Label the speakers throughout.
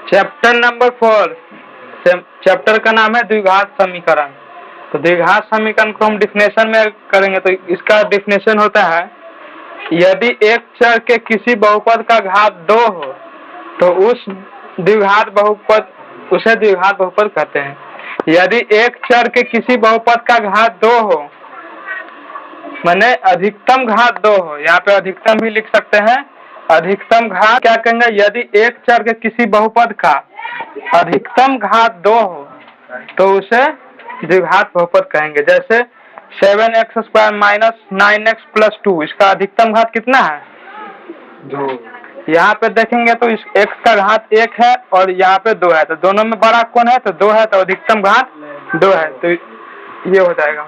Speaker 1: Chapter number 4, chapter का नाम है द्विघात समीकरण। तो द्विघात समीकरण को हम डिफिनेशन में करेंगे। तो इसका डिफिनेशन होता है, यदि एक चर के किसी बहुपद का घात 2 हो तो उसे द्विघात बहुपद कहते हैं। यदि एक चर के किसी बहुपद का घात 2 हो, माने अधिकतम घात 2 हो, यहाँ पे अधिकतम भी लिख सकते हैं। अधिकतम घात क्या कहेंगे, यदि एक चर के किसी बहुपद का अधिकतम घात 2 हो तो उसे द्विघात बहुपद कहेंगे। जैसे 7x² माइनस 9x प्लस 2, इसका अधिकतम घात कितना है? 2। यहाँ पे देखेंगे तो इस x का घात 1 है और यहाँ पे 2 है, तो दोनों में बड़ा कौन है? तो 2 है, तो अधिकतम घात 2 है, तो ये हो जाएगा।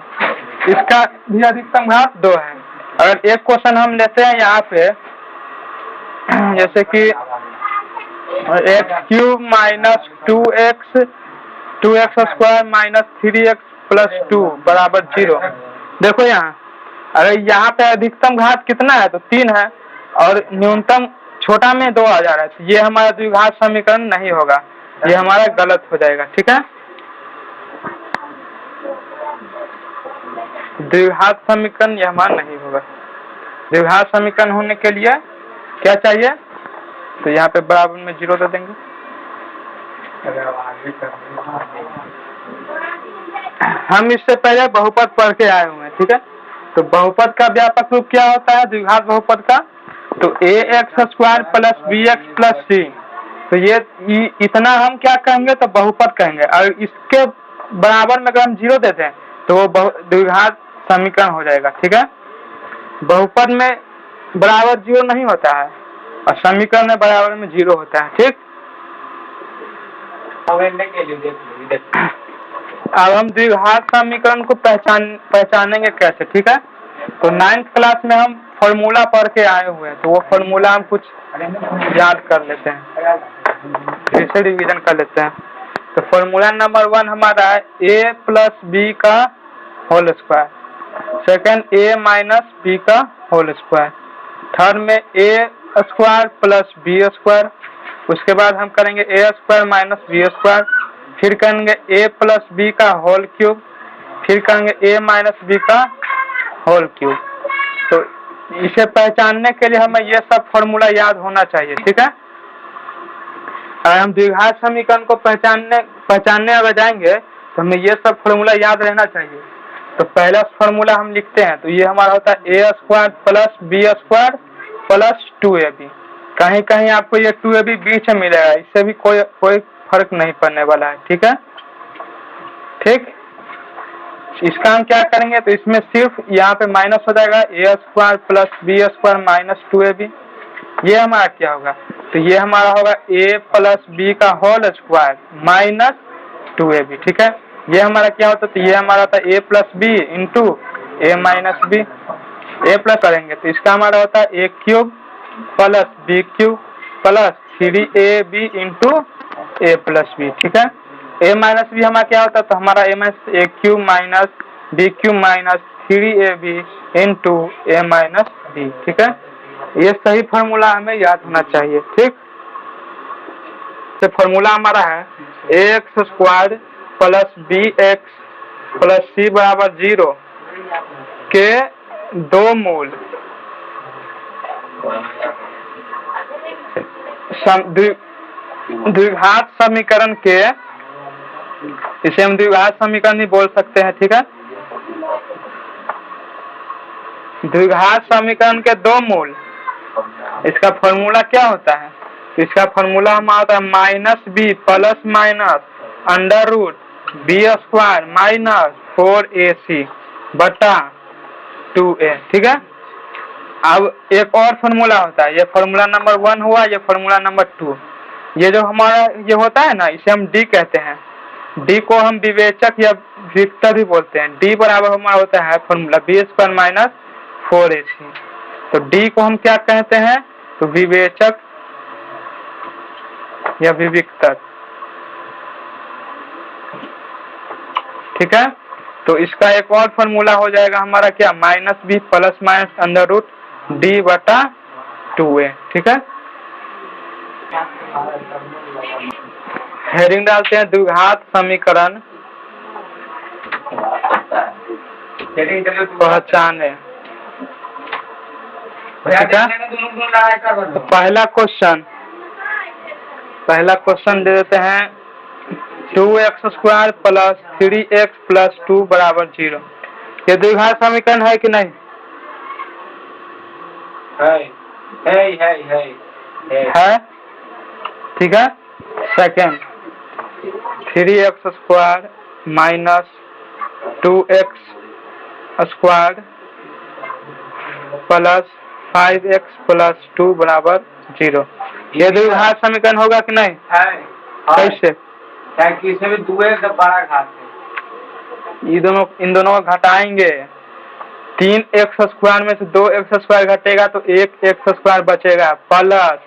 Speaker 1: इसका भी अधिकतम घात 2 है। अगर एक क्वेश्चन हम लेते हैं यहाँ पे, जैसे कि x³ minus 2x² minus 3x plus 2 बराबर 0। देखो यहाँ, अगर यहाँ पे अधिकतम घात कितना है? तो 3 है और न्यूनतम छोटा में 2 आ जा रहा है, तो ये हमारा द्विघात समीकरण नहीं होगा, ये हमारा गलत हो जाएगा। ठीक है, द्विघात समीकरण यह हमारा नहीं होगा। द्विघात समीकरण होने के लिए क्या चाहिए? तो यहाँ पे बराबर में 0 दे देंगे। हम इससे पहले बहुपद पढ़ के आए हुए हैं। ठीक है, तो बहुपद का व्यापक रूप क्या होता है द्विघात बहुपद का? तो ax² plus bx plus c। तो ये इतना हम क्या कहेंगे? तो बहुपद कहेंगे। और इसके बराबर में अगर हम 0 देते हैं तो वो द्विघात समीकरण हो जाएगा। ठीक है, बहुपद में बराबर 0 नहीं होता है और समीकरण में बराबर में 0 होता है। ठीक, अब हम द्विघात समीकरण को पहचानेंगे कैसे? ठीक है, तो 9th क्लास में हम फॉर्मूला पढ़ के आए हुए हैं, तो वो फॉर्मूला हम कुछ याद कर लेते हैं, फिर से रिवीजन कर लेते हैं। तो फॉर्मूला नंबर 1 हमारा है a प्लस बी का whole square, second a minus b का होल स्क्वायर, थर्ड में a² प्लस b², उसके बाद हम करेंगे a² माइनस b², फिर करेंगे a प्लस बी का होल क्यूब, फिर करेंगे a माइनस बी का होल क्यूब। तो इसे पहचानने के लिए हमें ये सब फॉर्मूला याद होना चाहिए। ठीक है, अगर हम द्विघात समीकरण को पहचानने अगर जाएंगे तो हमें ये सब फॉर्मूला याद रहना चाहिए। तो पहला फॉर्मूला हम लिखते हैं, तो ये हमारा होता है a² plus b² plus 2ab। कहीं कहीं आपको ये 2ab बीच में मिलेगा, इससे भी कोई फर्क नहीं पड़ने वाला है। ठीक है, ठीक, इसका हम क्या करेंगे? तो इसमें सिर्फ यहाँ पे माइनस हो जाएगा, a² plus b² minus 2ab। ये हमारा क्या होगा? तो ये हमारा होगा a प्लस बी का होल स्क्वायर माइनस 2ab। ठीक है, ये हमारा क्या होता है? तो ये हमारा होता है a plus b into a minus b. a plus करेंगे तो इसका हमारा होता है a³ प्लस b³ plus 3ab into a plus b. ठीक है, a माइनस बी हमारा क्या होता है? तो हमारा a³ minus b³ minus 3ab into a minus b. ठीक है, ये सही फॉर्मूला हमें याद होना चाहिए। ठीक, तो फॉर्मूला हमारा है ax² plus bx plus c बराबर 0 के 2 मूल द्विघात समीकरण के, इसे हम द्विघात समीकरण भी बोल सकते हैं। ठीक है, द्विघात समीकरण के 2 मूल, इसका फॉर्मूला क्या होता है? इसका फॉर्मूला हमारा होता है minus b plus minus under root b² minus 4ac बटा 2a। ठीक है, अब एक और फॉर्मूला होता है, ये फॉर्मूला नंबर 1 हुआ, ये फॉर्मूला नंबर 2। ये जो हमारा ये होता है ना, इसे हम d कहते हैं। d को हम विवेचक या विवेक्तर भी बोलते हैं। d बराबर हमारा होता है फॉर्मूला b² माइनस 4ac। तो d को हम क्या कहते हैं? तो विवेचक या विवेक्तर। ठीक है, तो इसका एक और फॉर्मूला हो जाएगा हमारा क्या? Minus b plus minus under root d बटा 2a। ठीक है, हेडिंग डालते हैं द्विघात समीकरण पहचाने। ठीक है, तो पहला क्वेश्चन दे देते हैं 2x² प्लस 3x प्लस 2 बराबर 0। ये द्विघात समीकरण है कि नहीं? है। ठीक है, second 3x² minus 2x² plus 5x plus 2 बराबर 0। ये द्विघात समीकरण होगा कि नहीं? कैसे?
Speaker 2: इसमें भी 2x बड़ा घात है।
Speaker 1: इन दोनों को घटाएंगे। 3x² में से 2x² घटेगा तो 1x² बचेगा प्लस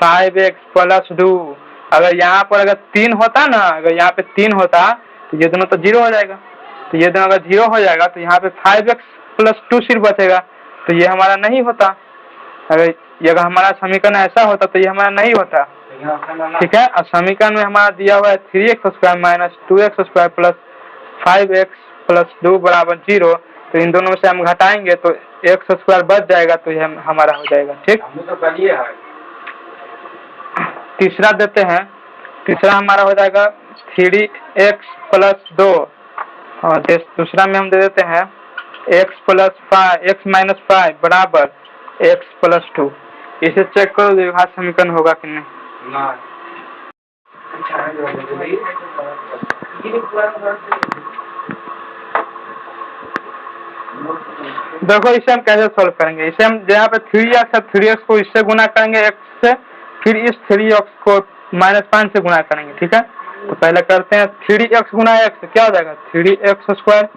Speaker 1: 5x प्लस 2। अगर यहाँ पर अगर 3 होता ना, अगर यहाँ पे 3 होता तो ये दोनों तो 0 हो जाएगा। तो ये दोनों अगर 0 हो जाएगा तो यहाँ पे 5x प्लस 2 सिर्फ बचेगा, तो ये हमारा नहीं होता। अगर हमारा समीकरण ऐसा होता तो ये हमारा नहीं होता। ठीक है, और समीकरण में हमारा दिया हुआ है 3x² minus 2x² plus 5x plus 2 बराबर 0। तो इन दोनों में से हम घटाएंगे तो x² बच जाएगा, तो ये हमारा हो जाएगा। ठीक, तीसरा देते हैं। तीसरा हमारा हो जाएगा 3x प्लस 2 और दूसरा में हम दे देते हैं x माइनस 5 बराबर x प्लस 2। इसे चेक करो द्विघात समीकरण होगा कि नहीं। देखो इसे हम कैसे सॉल्व करेंगे। इसे हम यहाँ पे 3x है, 3x को इससे गुना करेंगे x से, फिर इस 3x को -5 से गुना करेंगे। ठीक है, तो पहले करते हैं 3x गुना x, क्या हो जाएगा 3x²।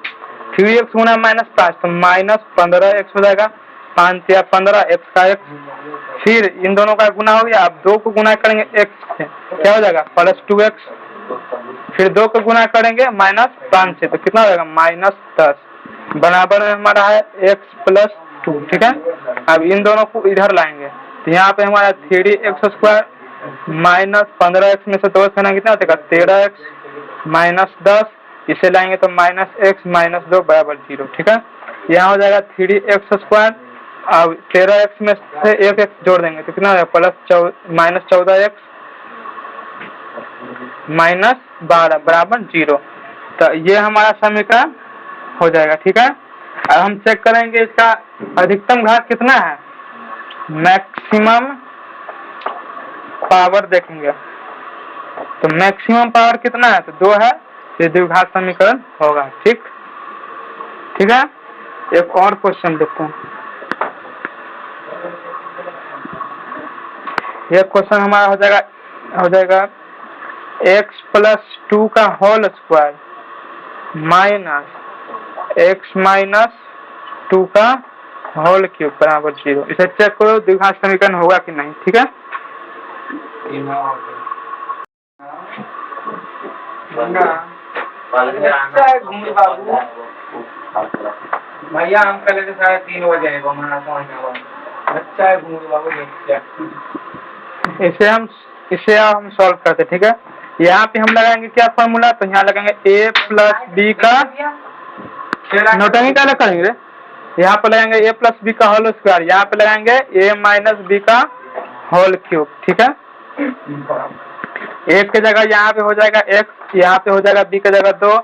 Speaker 1: 3x गुना -5 तो -15x हो जाएगा। 5 या 15 x का x। फिर इन दोनों का गुना हो गया। अब 2 को गुना करेंगे x से, क्या हो जाएगा प्लस 2x। फिर 2 को गुना करेंगे -5 से, तो कितना हो जाएगा -10 बराबर में हमारा है x प्लस 2। ठीक है, अब इन दोनों को इधर लाएंगे तो यहाँ पे हमारा 3x² माइनस 15x में से 2 करना कितना हो जाएगा 13x माइनस 10। इसे लाएंगे तो -x माइनस 2 बराबर 0। ठीक है, यहाँ हो जाएगा 3x²। अब 13x में से 1x जोड़ देंगे तो कितना हो जाएगा -14x माइनस 12 बराबर 0। तो ये हमारा समीकरण हो जाएगा। ठीक है, अब हम चेक करेंगे इसका अधिकतम घात कितना है, मैक्सिमम पावर देखेंगे। तो मैक्सिमम पावर कितना है, तो 2 है। ये द्विघात समीकरण होगा। ठीक है, एक और क्वेश्चन देखते हैं। ये क्वेश्चन हमारा हो जाएगा x प्लस 2 का whole square minus x minus 2 का होल क्यूब बराबर 0। इसे चेक करो द्विघात समीकरण होगा कि नहीं। ठीक है,
Speaker 2: भैया हम कल 3:30 बजे अच्छा है घूम बाबू।
Speaker 1: इसे हम सॉल्व करते। ठीक है, यहाँ पे हम लगाएंगे क्या फॉर्मूला, तो यहाँ लगाएंगे a प्लस बी का नोटंगी क्या करेंगे रे, यहाँ पे लगाएंगे a प्लस बी का होल स्क्वायर, यहाँ पे लगाएंगे a माइनस बी का होल क्यूब। ठीक है, एक की जगह यहाँ पे हो जाएगा x, यहाँ पे हो जाएगा b की जगह 2,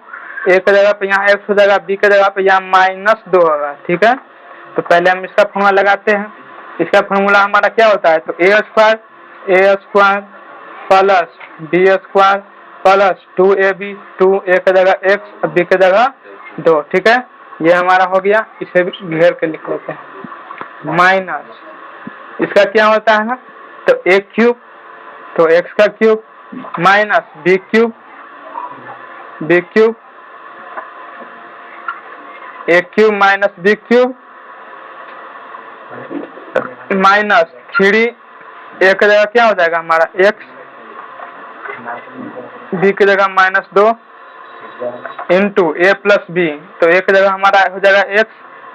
Speaker 1: a की जगह पे यहाँ x हो जाएगा, b की जगह पे यहाँ -2 होगा। ठीक है, तो पहले हम इसका फॉर्मूला लगाते हैं। इसका फॉर्मूला हमारा क्या होता है, तो a² plus b² plus 2ab, 2a की जगह x, b की जगह 2। ठीक है, ये हमारा हो गया। इसे भी घेर के लिख लेते हैं। माइनस इसका क्या होता है ना, तो a क्यूब, तो x का cube minus b cube, a cube minus b cube minus 3 a की जगह क्या हो जाएगा हमारा x, b की जगह -2 इंटू a प्लस बी, तो a की जगह हमारा हो जाएगा x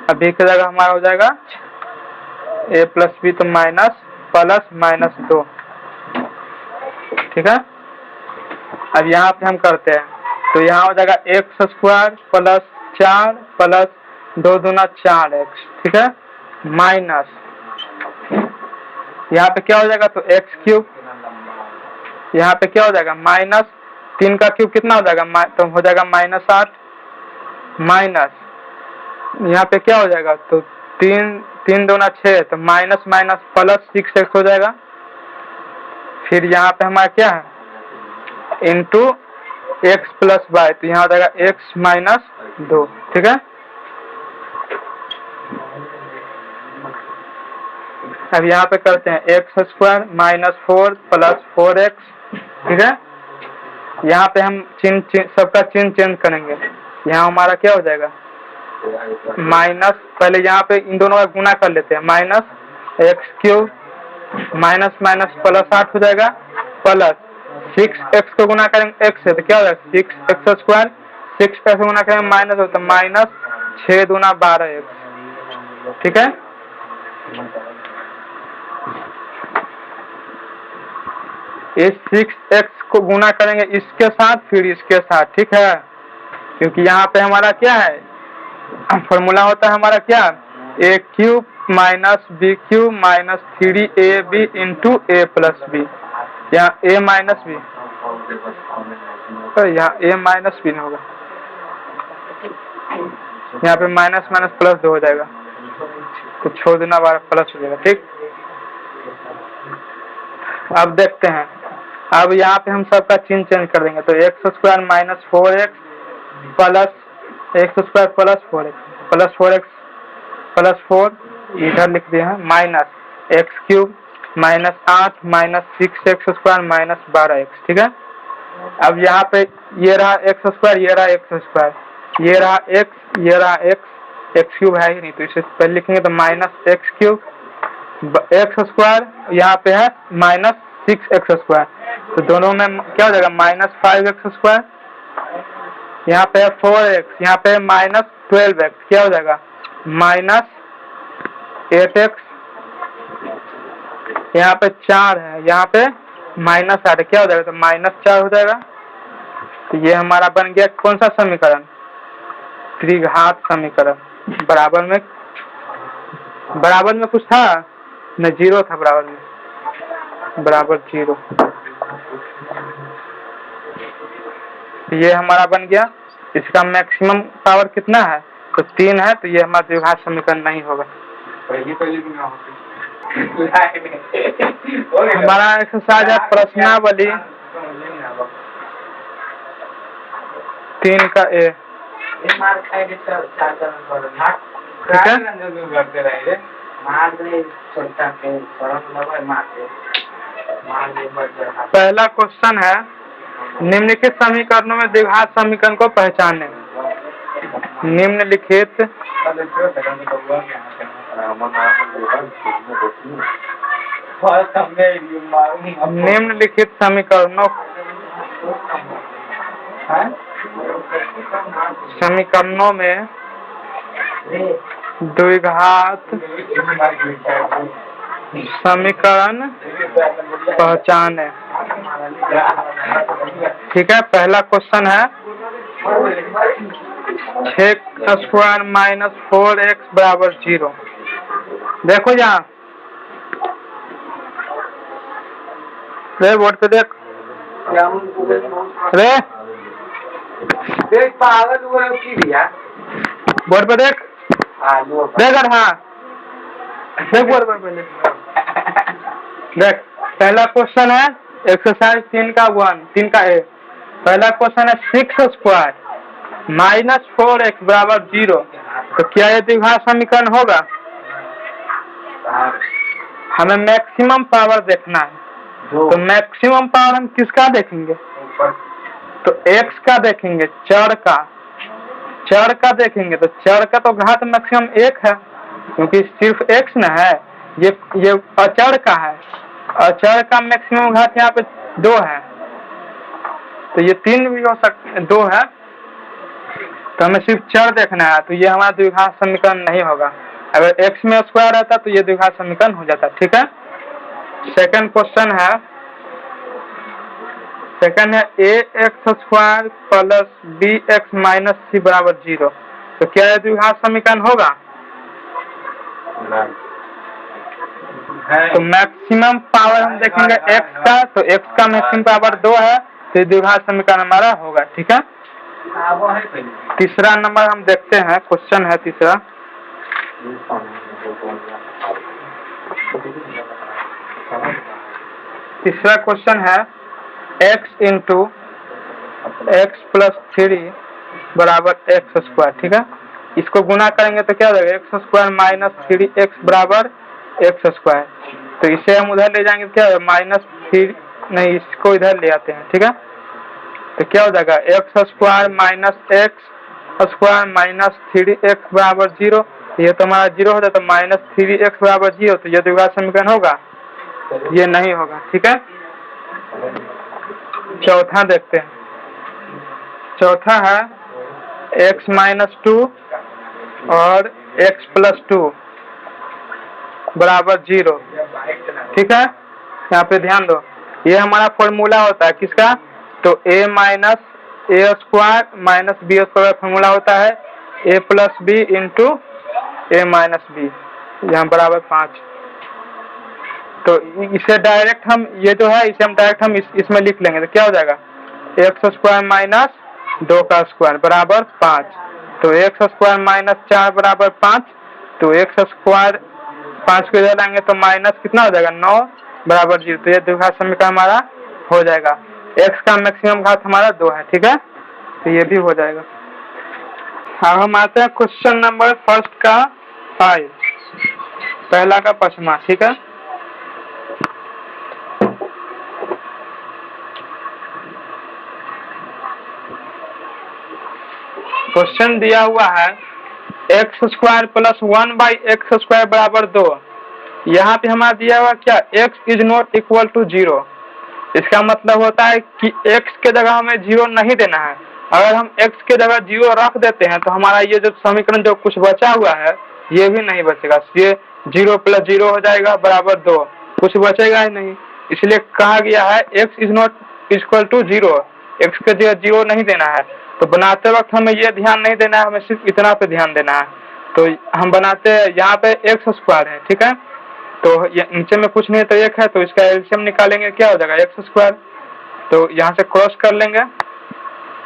Speaker 1: और b की जगह हमारा हो जाएगा a प्लस बी, तो माइनस प्लस -2। ठीक है, अब यहाँ पे हम करते हैं तो यहाँ हो जाएगा एक्स स्क्वायर प्लस 4 प्लस 2 दूना 4x, ठीक है, माइनस यहाँ पे क्या हो जाएगा तो एक्स क्यूब, यहाँ पे क्या हो जाएगा माइनस 3 का क्यूब कितना हो जाएगा तो हो जाएगा माइनस 8, माइनस यहाँ पे क्या हो जाएगा तो 3 दूना 6 तो माइनस माइनस प्लस 6x हो जाएगा। फिर यहाँ पे हमारा क्या है इंटू एक्स प्लस वाई, तो यहाँ हो जाएगा एक्स माइनस 2, ठीक है। अब यहाँ पे करते हैं x square minus 4 plus 4x, ठीक है। यहाँ पे हम सबका चिन्ह चेंज करेंगे, यहाँ हमारा क्या हो जाएगा माइनस, पहले यहाँ पे इन दोनों का गुना कर लेते हैं, minus x cube minus minus plus 8 हो जाएगा, प्लस 6x को गुना करेंगे x से तो क्या हो जाएगा 6x स्क्वायर, 6 से गुना करेंगे माइनस होता है माइनस 6 दूना 12x, ठीक है। इस 6x को गुना करेंगे इसके साथ फिर इसके साथ, ठीक है, क्योंकि यहाँ पे हमारा क्या है फॉर्मूला होता है हमारा क्या a cube minus b cube minus 3ab into a plus b, यहाँ a माइनस बी, यहाँ a माइनस बी होगा, यहाँ पे माइनस माइनस प्लस 2 हो जाएगा तो 6 दूना 12 प्लस हो जाएगा, ठीक। अब देखते हैं, अब यहाँ पे हम सबका चिन्ह चेंज कर देंगे तो x square minus 4x plus x square plus 4x plus 4 इधर लिख दिए हैं minus x cube minus 8 minus 6x square minus 12x, ठीक है। अब यहाँ पे ये रहा एक्स स्क्वायर, ये रहा एक्स स्क्वायर, ये रहा x, ये रहा एक्स क्यूब है ही नहीं तो इसे पहले लिखेंगे तो minus x cube x square, यहाँ पे है माइनस 6x स्क्वायर, तो दोनों में क्या हो जाएगा माइनस 5x स्क्वायर, यहाँ पे है 4x, यहाँ पे माइनस 12x, क्या हो जाएगा माइनस 8x, यहाँ पे 4 है, यहाँ पे माइनस 8 क्या हो जाएगा तो माइनस 4 हो जाएगा। तो ये हमारा बन गया कौन सा समीकरण त्रिघात समीकरण। बराबर में कुछ था न, जीरो था बराबर में, बराबर 0। ये हमारा बन गया, इसका मैक्सिमम पावर कितना है तो 3 है, तो ये हमारा द्विघात समीकरण नहीं होगा। हमारा एक्सरसाइज है प्रश्नावली 3 का ए, ठीक है। पहला क्वेश्चन है निम्नलिखित समीकरणों में द्विघात समीकरण को पहचानें। निम्नलिखित समीकरणों में द्विघात समीकरण पहचाने, ठीक है। पहला क्वेश्चन है 6 स्क्वायर माइनस 4x बराबर 0। देखो यहाँ रे बोर्ड पे देख रे,
Speaker 2: देख पागल हुआ की दिया
Speaker 1: बोर्ड पे देख देख, हाँ देख बोर्ड पे पहले देख। पहला क्वेश्चन है एक्सरसाइज 3 का ए। पहला क्वेश्चन है 6 स्क्वायर माइनस 4x बराबर 0, तो क्या ये द्विघात समीकरण होगा? हमें मैक्सिमम पावर देखना है, तो मैक्सिमम पावर हम किसका देखेंगे तो x का देखेंगे, चर का देखेंगे, तो चर का तो घात मैक्सिमम 1 है क्योंकि सिर्फ x न है, ये अचर का है, अचर का मैक्सिमम घात यहाँ पे 2 है, तो ये 3 भी हो सकते 2 है, तो हमें सिर्फ चर देखना है, तो ये हमारा द्विघात समीकरण नहीं होगा। अगर x में स्क्वायर रहता तो ये द्विघात समीकरण हो जाता, ठीक है। सेकंड क्वेश्चन है सेकंड है A X square plus B X minus C बराबर 0। तो क्या यह द्विघात समीकरण होगा? तो मैक्सिमम पावर हम देखेंगे एक्स का, तो एक्स का मैक्सिमम पावर 2 है, तो द्विघात समीकरण हमारा होगा। ठीक है, तीसरा नंबर हम देखते हैं, क्वेश्चन है तीसरा। तीसरा क्वेश्चन है x इंटू एक्स प्लस 3 बराबर एक्स स्क्वायर। ठीक है, इसको गुना करेंगे तो क्या हो जाएगा? एक्स स्क्वायर माइनस 3x बराबर एक्स स्क्वायर। तो इसे हम उधर ले जाएंगे, क्या है? माइनस 3 नहीं, इसको इधर ले आते हैं। ठीक है, तो क्या हो जाएगा? X square minus x square minus 3x बराबर 0। ये तो हमारा 0 होता है, तो माइनस 3x बराबर 0। तो ये द्विघात समीकरण होगा? ये नहीं होगा। ठीक है, चौथा देखते हैं। चौथा है x माइनस 2 और x प्लस 2 बराबर 0। ठीक है, यहाँ पे ध्यान दो, ये हमारा फॉर्मूला होता है किसका? तो a minus a square minus b square formula होता है a plus b into a minus b, यहाँ बराबर 5। तो इसे डायरेक्ट हम, ये जो है इसे हम डायरेक्ट हम इसमें लिख लेंगे, तो क्या हो जाएगा? एक्स स्क्वायर माइनस 2 का स्क्वायर बराबर 5। तो एक्स स्क्वायर माइनस 4 बराबर 5। तो एक्स स्क्वायर 5 को इधर लाएंगे तो माइनस कितना हो जाएगा? 9 बराबर 0। तो ये द्विघात समीकरण हमारा हो जाएगा। एक्स का मैक्सिमम घात हमारा 2 है। ठीक है, तो ये भी हो जाएगा। अब हम आते हैं क्वेश्चन नंबर फर्स्ट का 5, पहला का पचमा। ठीक है, क्वेश्चन दिया हुआ है x square plus 1 by x square बराबर 2। यहाँ पे हमारा दिया हुआ क्या? x is not equal to 0। इसका मतलब होता है कि x के जगह हमें 0 नहीं देना है। अगर हम x के जगह 0 रख देते हैं तो हमारा ये जो समीकरण जो कुछ बचा हुआ है ये भी नहीं बचेगा। ये 0 प्लस 0 हो जाएगा बराबर 2, कुछ बचेगा ही नहीं। इसलिए कहा गया है x is not equal to 0, x के जगह 0 नहीं देना है। तो बनाते वक्त हमें ये ध्यान नहीं देना है, हमें सिर्फ इतना पे ध्यान देना है। तो हम बनाते हैं, यहाँ पे एक्स स्क्वायर है। ठीक है, तो नीचे में कुछ नहीं है तो 1 है, तो इसका एलसीएम निकालेंगे, क्या हो जाएगा? X square. तो यहाँ से क्रॉस कर लेंगे,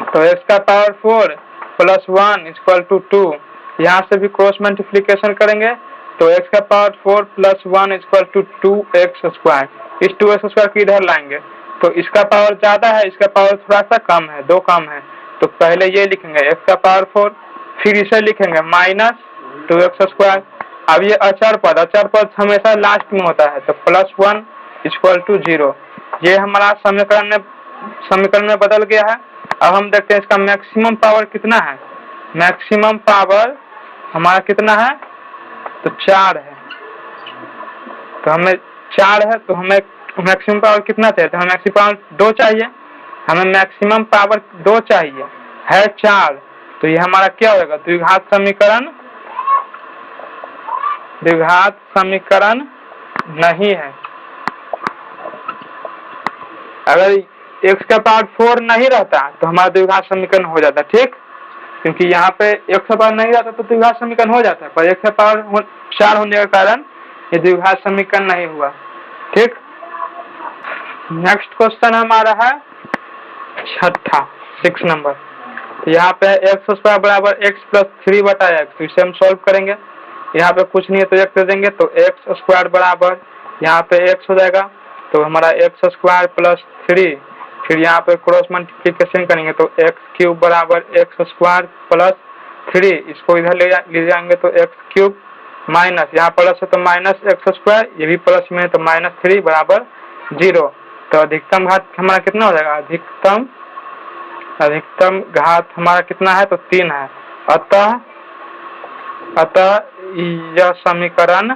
Speaker 1: तो एक्स का पावर 4 प्लस 1 इक्वल टू 2। यहाँ से भी क्रॉस मल्टीप्लीकेशन करेंगे, तो एक्स का power 4 plus 1 equal to 2x square. इस 2x स्क्वायर को इधर लाएंगे, तो इसका पावर ज्यादा है, इसका पावर थोड़ा सा कम है, 2 कम है। तो पहले ये लिखेंगे x का पावर 4, फिर इसे लिखेंगे माइनस 2x स्क्वायर। अब ये अचर पद हमेशा लास्ट में होता है, तो प्लस 1 इक्वल टू 0। ये हमारा समीकरण में बदल गया है। अब हम देखते हैं इसका मैक्सिमम पावर कितना है। मैक्सिमम पावर हमारा कितना है? तो 4 है। तो हमें 4 है, तो हमें मैक्सिमम पावर कितना चाहिए? तो हमें मैक्सिमम पावर 2 चाहिए, हमें मैक्सिमम पावर 2 चाहिए, है 4। तो ये हमारा क्या होगा? द्विघात समीकरण नहीं है। अगर x का पावर 4 नहीं रहता तो हमारा द्विघात समीकरण हो जाता। ठीक, क्योंकि यहाँ पे x का पावर नहीं रहता तो द्विघात समीकरण हो जाता है, पर x का पावर 4 होने के कारण ये द्विघात समीकरण नहीं हुआ। ठीक, नेक्स्ट क्वेश्चन हमारा है छठा, 6 नंबर। तो यहाँ पे एक्स स्क्वायर बराबर एक्स प्लस 3 बटा एक्स। तो इसे हम सॉल्व करेंगे, यहाँ पे कुछ नहीं है तो 1 दे देंगे, तो एक्स स्क्वायर बराबर यहाँ पे x हो जाएगा, तो हमारा एक्स स्क्वायर प्लस 3, फिर यहाँ पे क्रॉस मल्टीप्लीकेशन करेंगे तो एक्स क्यूब बराबर एक्स स्क्वायर प्लस 3। इसको इधर ले जाएंगे तो एक्स क्यूब माइनस, यहाँ प्लस है तो माइनस एक्स स्क्वायर, ये भी प्लस में है तो माइनस 3 बराबर 0। तो अधिकतम घात हमारा कितना हो जाएगा? अधिकतम घात हमारा कितना है? तो 3 है। अतः यह समीकरण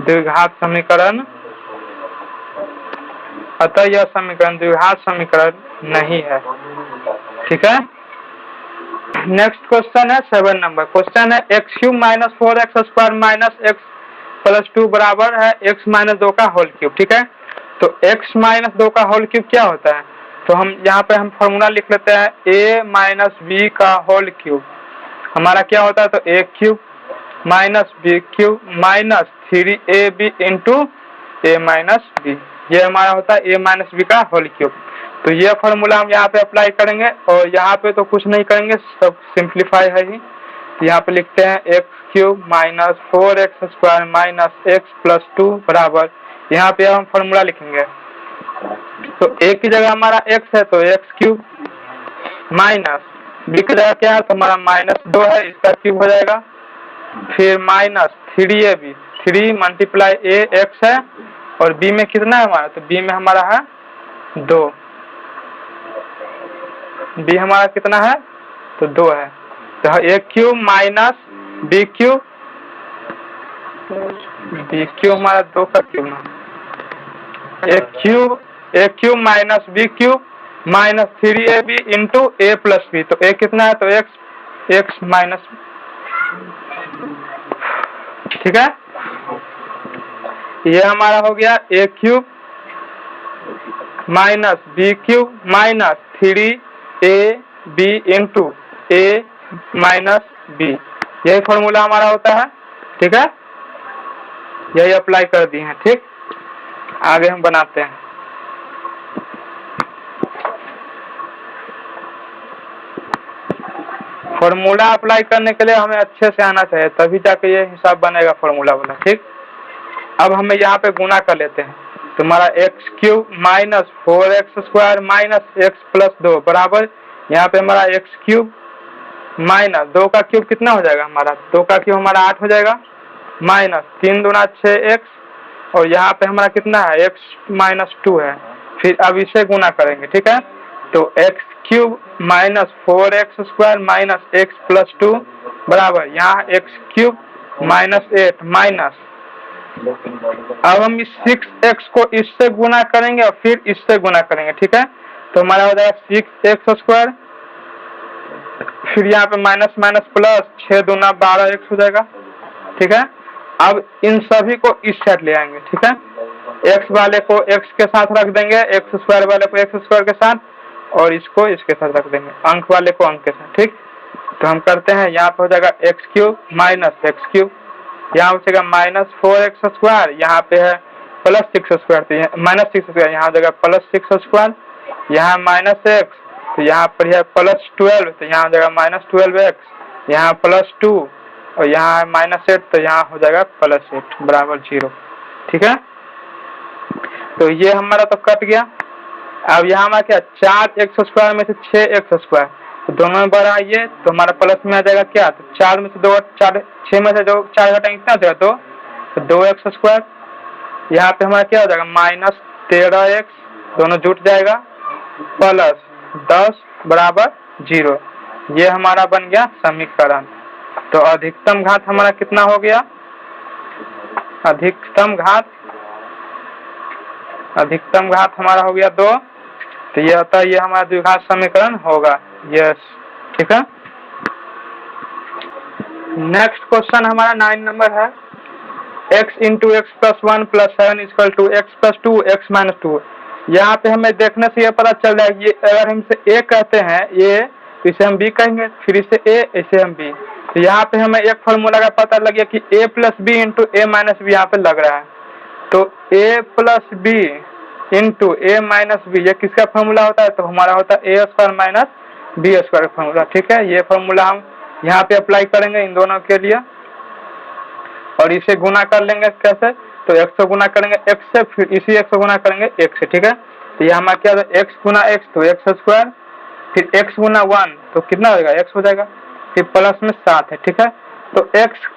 Speaker 1: द्विघात समीकरण नहीं है। ठीक है, नेक्स्ट क्वेश्चन है 7 नंबर। क्वेश्चन है x cube minus 4x square minus x plus 2 बराबर है x माइनस 2 का होल क्यूब। ठीक है, तो x माइनस 2 का होल क्यूब क्या होता है? तो हम यहाँ पे हम फॉर्मूला लिख लेते हैं a माइनस बी का होल क्यूब। हमारा क्या होता है, तो a cube minus b cube minus 3ab into a minus b, ये हमारा होता है a माइनस बी का होल क्यूब। तो ये फॉर्मूला हम यहाँ पे अप्लाई करेंगे और यहाँ पे तो कुछ नहीं करेंगे, सब सिंप्लीफाई है ही। तो यहाँ पे लिखते हैं x cube minus 4x square minus x plus 2 बराबर, यहाँ पे हम फॉर्मूला लिखेंगे। तो a की जगह हमारा x है तो एक्स क्यूब माइनस b की जगह क्या है, तो हमारा माइनस 2 है, इसका क्यूब हो जाएगा। फिर minus 3ab, 3 multiply a x है और b में कितना है हमारा, तो b में हमारा है 2, b हमारा कितना है, तो 2 है। तो a cube minus b cube, b cube हमारा 2 का क्यूब ना, a cube minus b cube minus 3ab into a plus b, तो a कितना है, तो x माइनस, ठीक है। ये हमारा हो गया a cube minus b cube minus 3ab into a minus b, यही फॉर्मूला हमारा होता है, ठीक है। यही अप्लाई कर दिए हैं, ठीक। आगे हम बनाते हैं। फॉर्मूला अप्लाई करने के लिए हमें अच्छे से आना चाहिए, तभी जाके ये हिसाब बनेगा फॉर्मूला वाला, ठीक। अब हमें यहाँ पे गुना कर लेते हैं। तुम्हारा x cube minus 4x square minus x plus 2 बराबर, यहाँ पे हमारा एक्स क्यूब माइनस 2 का क्यूब कितना हो जाएगा हमारा, 2 का क्यूब हमारा 8 हो जाएगा, माइनस 3 दूना 6x और यहाँ पे हमारा कितना है, x माइनस 2 है। फिर अब इसे गुना करेंगे, ठीक है। तो x cube minus 4x square minus x plus 2 बराबर, यहाँ एक्स क्यूब माइनस 8 माइनस, अब हम इस 6x को इससे गुना करेंगे और फिर इससे गुना करेंगे, ठीक है। तो हमारा हो जाएगा 6x स्क्वायर, फिर यहाँ पे माइनस माइनस प्लस 6 दूना 12x हो जाएगा, ठीक है। अब इन सभी को इस साइड ले आएंगे, ठीक है। x वाले को x के साथ रख देंगे, एक्स स्क्वायर वाले को एक्स स्क्वायर के साथ और इसको इसके साथ रख देंगे, अंक वाले को अंक के साथ, ठीक। तो हम करते हैं, यहाँ पे हो जाएगा x cube minus x cube, यहाँ बचेगा माइनस 4x स्क्वायर, यहाँ पे है प्लस 6 स्क्वायर, तो माइनस 6 स्क्वायर, यहाँ हो जाएगा प्लस 6 स्क्वायर, यहाँ माइनस एक्स, तो यहाँ पर है प्लस 12, तो यहाँ हो जाएगा माइनस 12x, यहाँ प्लस 2 और यहाँ है माइनस 8, तो यहाँ हो जाएगा प्लस 8 बराबर 0, ठीक है। तो ये हमारा तो कट गया। अब यहाँ हमारा क्या, 4x स्क्वायर में से 6x स्क्वायर, तो दोनों में बड़ा ये, तो हमारा प्लस में आ जाएगा क्या, तो 4 में से 2 4, 6 में से 2 4 घटाएंगे कितना हो जाएगा, 2, तो 2x स्क्वायर। यहाँ पे हमारा क्या हो जाएगा, माइनस 13x, दोनों जुट जाएगा, प्लस 10 बराबर 0, ये हमारा बन गया समीकरण। तो अधिकतम घात हमारा कितना हो गया, अधिकतम घात हमारा हो गया 2, तो ये होता है, ये हमारा द्विघात समीकरण होगा, यस, ठीक है। नेक्स्ट क्वेश्चन हमारा 9 नंबर है, x into x plus 1 plus 7 equal to x plus 2 x minus 2। यहाँ पे हमें देखने से ये पता चल रहा है, ये अगर हम इसे a कहते हैं, ये तो इसे हम b कहेंगे, फिर इसे a इसे हम b। तो यहाँ पे हमें एक फॉर्मूला का पता लग गया कि a plus b into a minus b यहाँ पे लग रहा है। तो a plus b into a minus b, ये किसका फॉर्मूला होता है, तो हमारा होता है a square minus b square का फॉर्मूला, ठीक है। ये फॉर्मूला हम यहाँ पे अप्लाई करेंगे इन दोनों के लिए और इसे गुना कर लेंगे कैसे, तो x से गुना करेंगे x से, फिर इसी x से गुना करेंगे x से, ठीक है। तो ये हमारा क्या है, x गुना x तो एक्स स्क्वायर, फिर x गुना 1 तो कितना हो जाएगा, x हो जाएगा, फिर प्लस में 7 है, ठीक है। तो x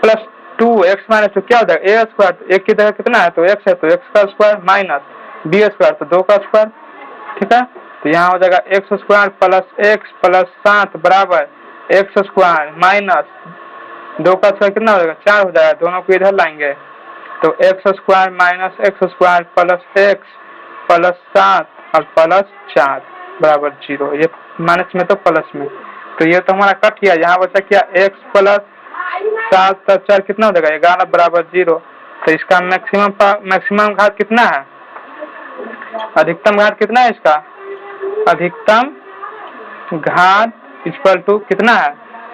Speaker 1: प्लस 2 एक्स माइनस 2 क्या हो जाएगा, a स्क्वायर, तो एक की जगह कितना है, तो x है, तो x का स्क्वायर माइनस b स्क्वायर, तो 2 का स्क्वायर, ठीक है। तो यहाँ हो जाएगा x square plus x plus 7 बराबर एक्स स्क्वायर माइनस 2 का स्क्वायर कितना हो जाएगा, 4 हो जाएगा, दोनों को इधर लाएंगे, तो x square minus x square plus x plus 7 और प्लस 4 बराबर 0, ये माइनस में तो प्लस में, तो ये तो हमारा कट गया। यहाँ बचा क्या, x प्लस 7 और 4 कितना हो जाएगा, 11 बराबर 0। तो इसका मैक्सिमम घात कितना है, अधिकतम घात कितना है इसका, अधिकतम घात इक्वल टू कितना है,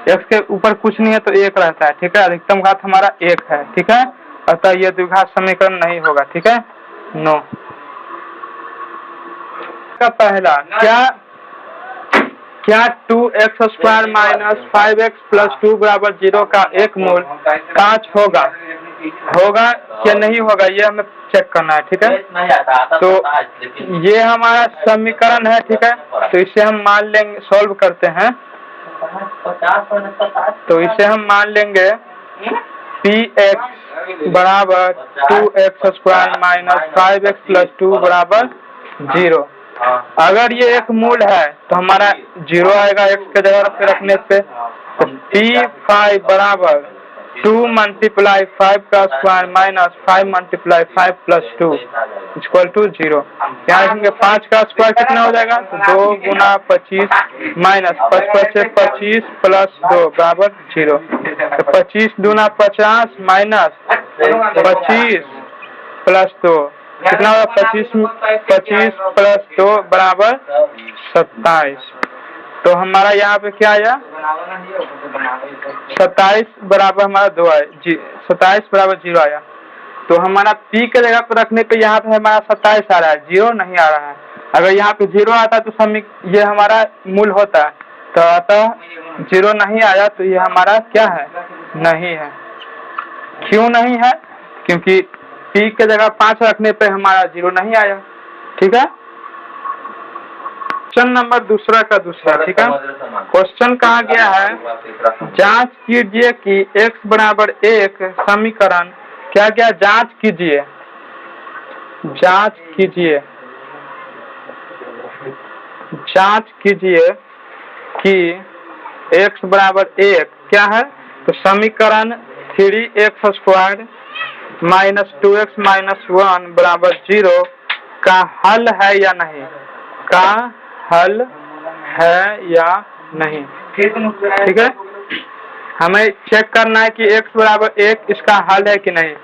Speaker 1: x के ऊपर कुछ नहीं है तो 1 रहता है, ठीक है। अधिकतम घात हमारा 1 है, ठीक है। अतः यह द्विघात समीकरण नहीं होगा, ठीक है। नो का पहला क्या 2x² माइनस 5x प्लस 2 बराबर 0 का एक मूल 5 होगा क्या नहीं होगा, ये हमें चेक करना है, ठीक है। तो ये हमारा समीकरण है, ठीक है। तो इसे हम मान लेंगे, सॉल्व करते हैं। तो इसे हम मान लेंगे px बराबर 2x² माइनस 5x प्लस 2 बराबर 0। अगर ये एक मूल है तो हमारा 0 आएगा x के जगह पे रखने से। तो p5 बराबर 2 मल्टीप्लाई 5 का square minus 5 multiply 5 plus 2 equal to 0। यहाँ रखेंगे 5 का स्क्वायर कितना हो जाएगा, तो 2 गुना 25 माइनस 5 से 25 प्लस 2 बराबर 0। तो 25 दूना 50 माइनस 25 प्लस 2 कितना होगा, 25 प्लस 2 बराबर 27। तो हमारा यहाँ पे क्या आया, 27 बराबर हमारा 2 आया, 27 बराबर 0 आया। तो हमारा p के जगह पर रखने पे यहाँ पे हमारा 27 आ रहा है, 0 नहीं आ रहा है। अगर यहाँ पे 0 आता तो ये हमारा मूल होता है, तो अतः 0 नहीं आया, तो ये हमारा क्या है, नहीं है। क्यों नहीं है, क्योंकि p के जगह 5 रखने पे हमारा 0 नहीं आया, ठीक है। क्वेश्चन नंबर दूसरा, ठीक है। क्वेश्चन कहा गया है, जांच कीजिए कि x बराबर 1 समीकरण क्या जांच कीजिए कि x बराबर 1 क्या है, तो समीकरण 3x² माइनस 2x माइनस 1 बराबर 0 का हल है या नहीं, ठीक है। हमें चेक करना है कि x बराबर 1 इसका हल है कि नहीं।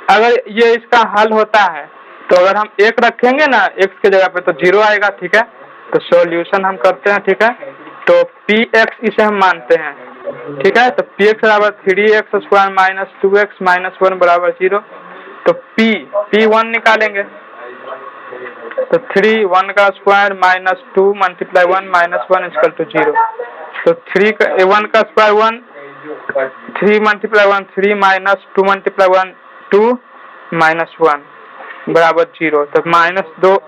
Speaker 1: अगर ये इसका हल होता है तो अगर हम 1 रखेंगे ना x के जगह पे तो 0 आएगा, ठीक है। तो सॉल्यूशन हम करते हैं, ठीक है। तो px इसे हम मानते हैं, ठीक है। तो px बराबर 3x² माइनस 2x माइनस 1 बराबर 0। तो p1 निकालेंगे, तो 3 1 का square minus 2 multiply 1 minus 1 equal to 0। तो 1 का square 1, 3 multiply 1 3 minus 2 multiply 1 2 minus 1 बराबर 0। तो माइनस 2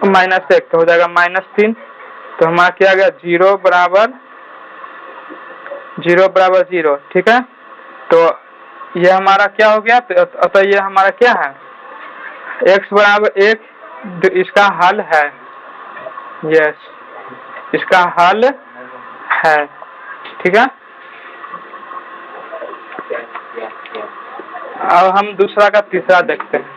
Speaker 1: माइनस 1 तो हो जाएगा माइनस 3। तो हमारा क्या आ गया, 0 बराबर 0, ठीक है। तो ये हमारा क्या हो गया, तो अतः ये हमारा क्या है, x बराबर 1 इसका हल है, यस इसका हल है, ठीक है। अब हम दूसरा का तीसरा देखते हैं।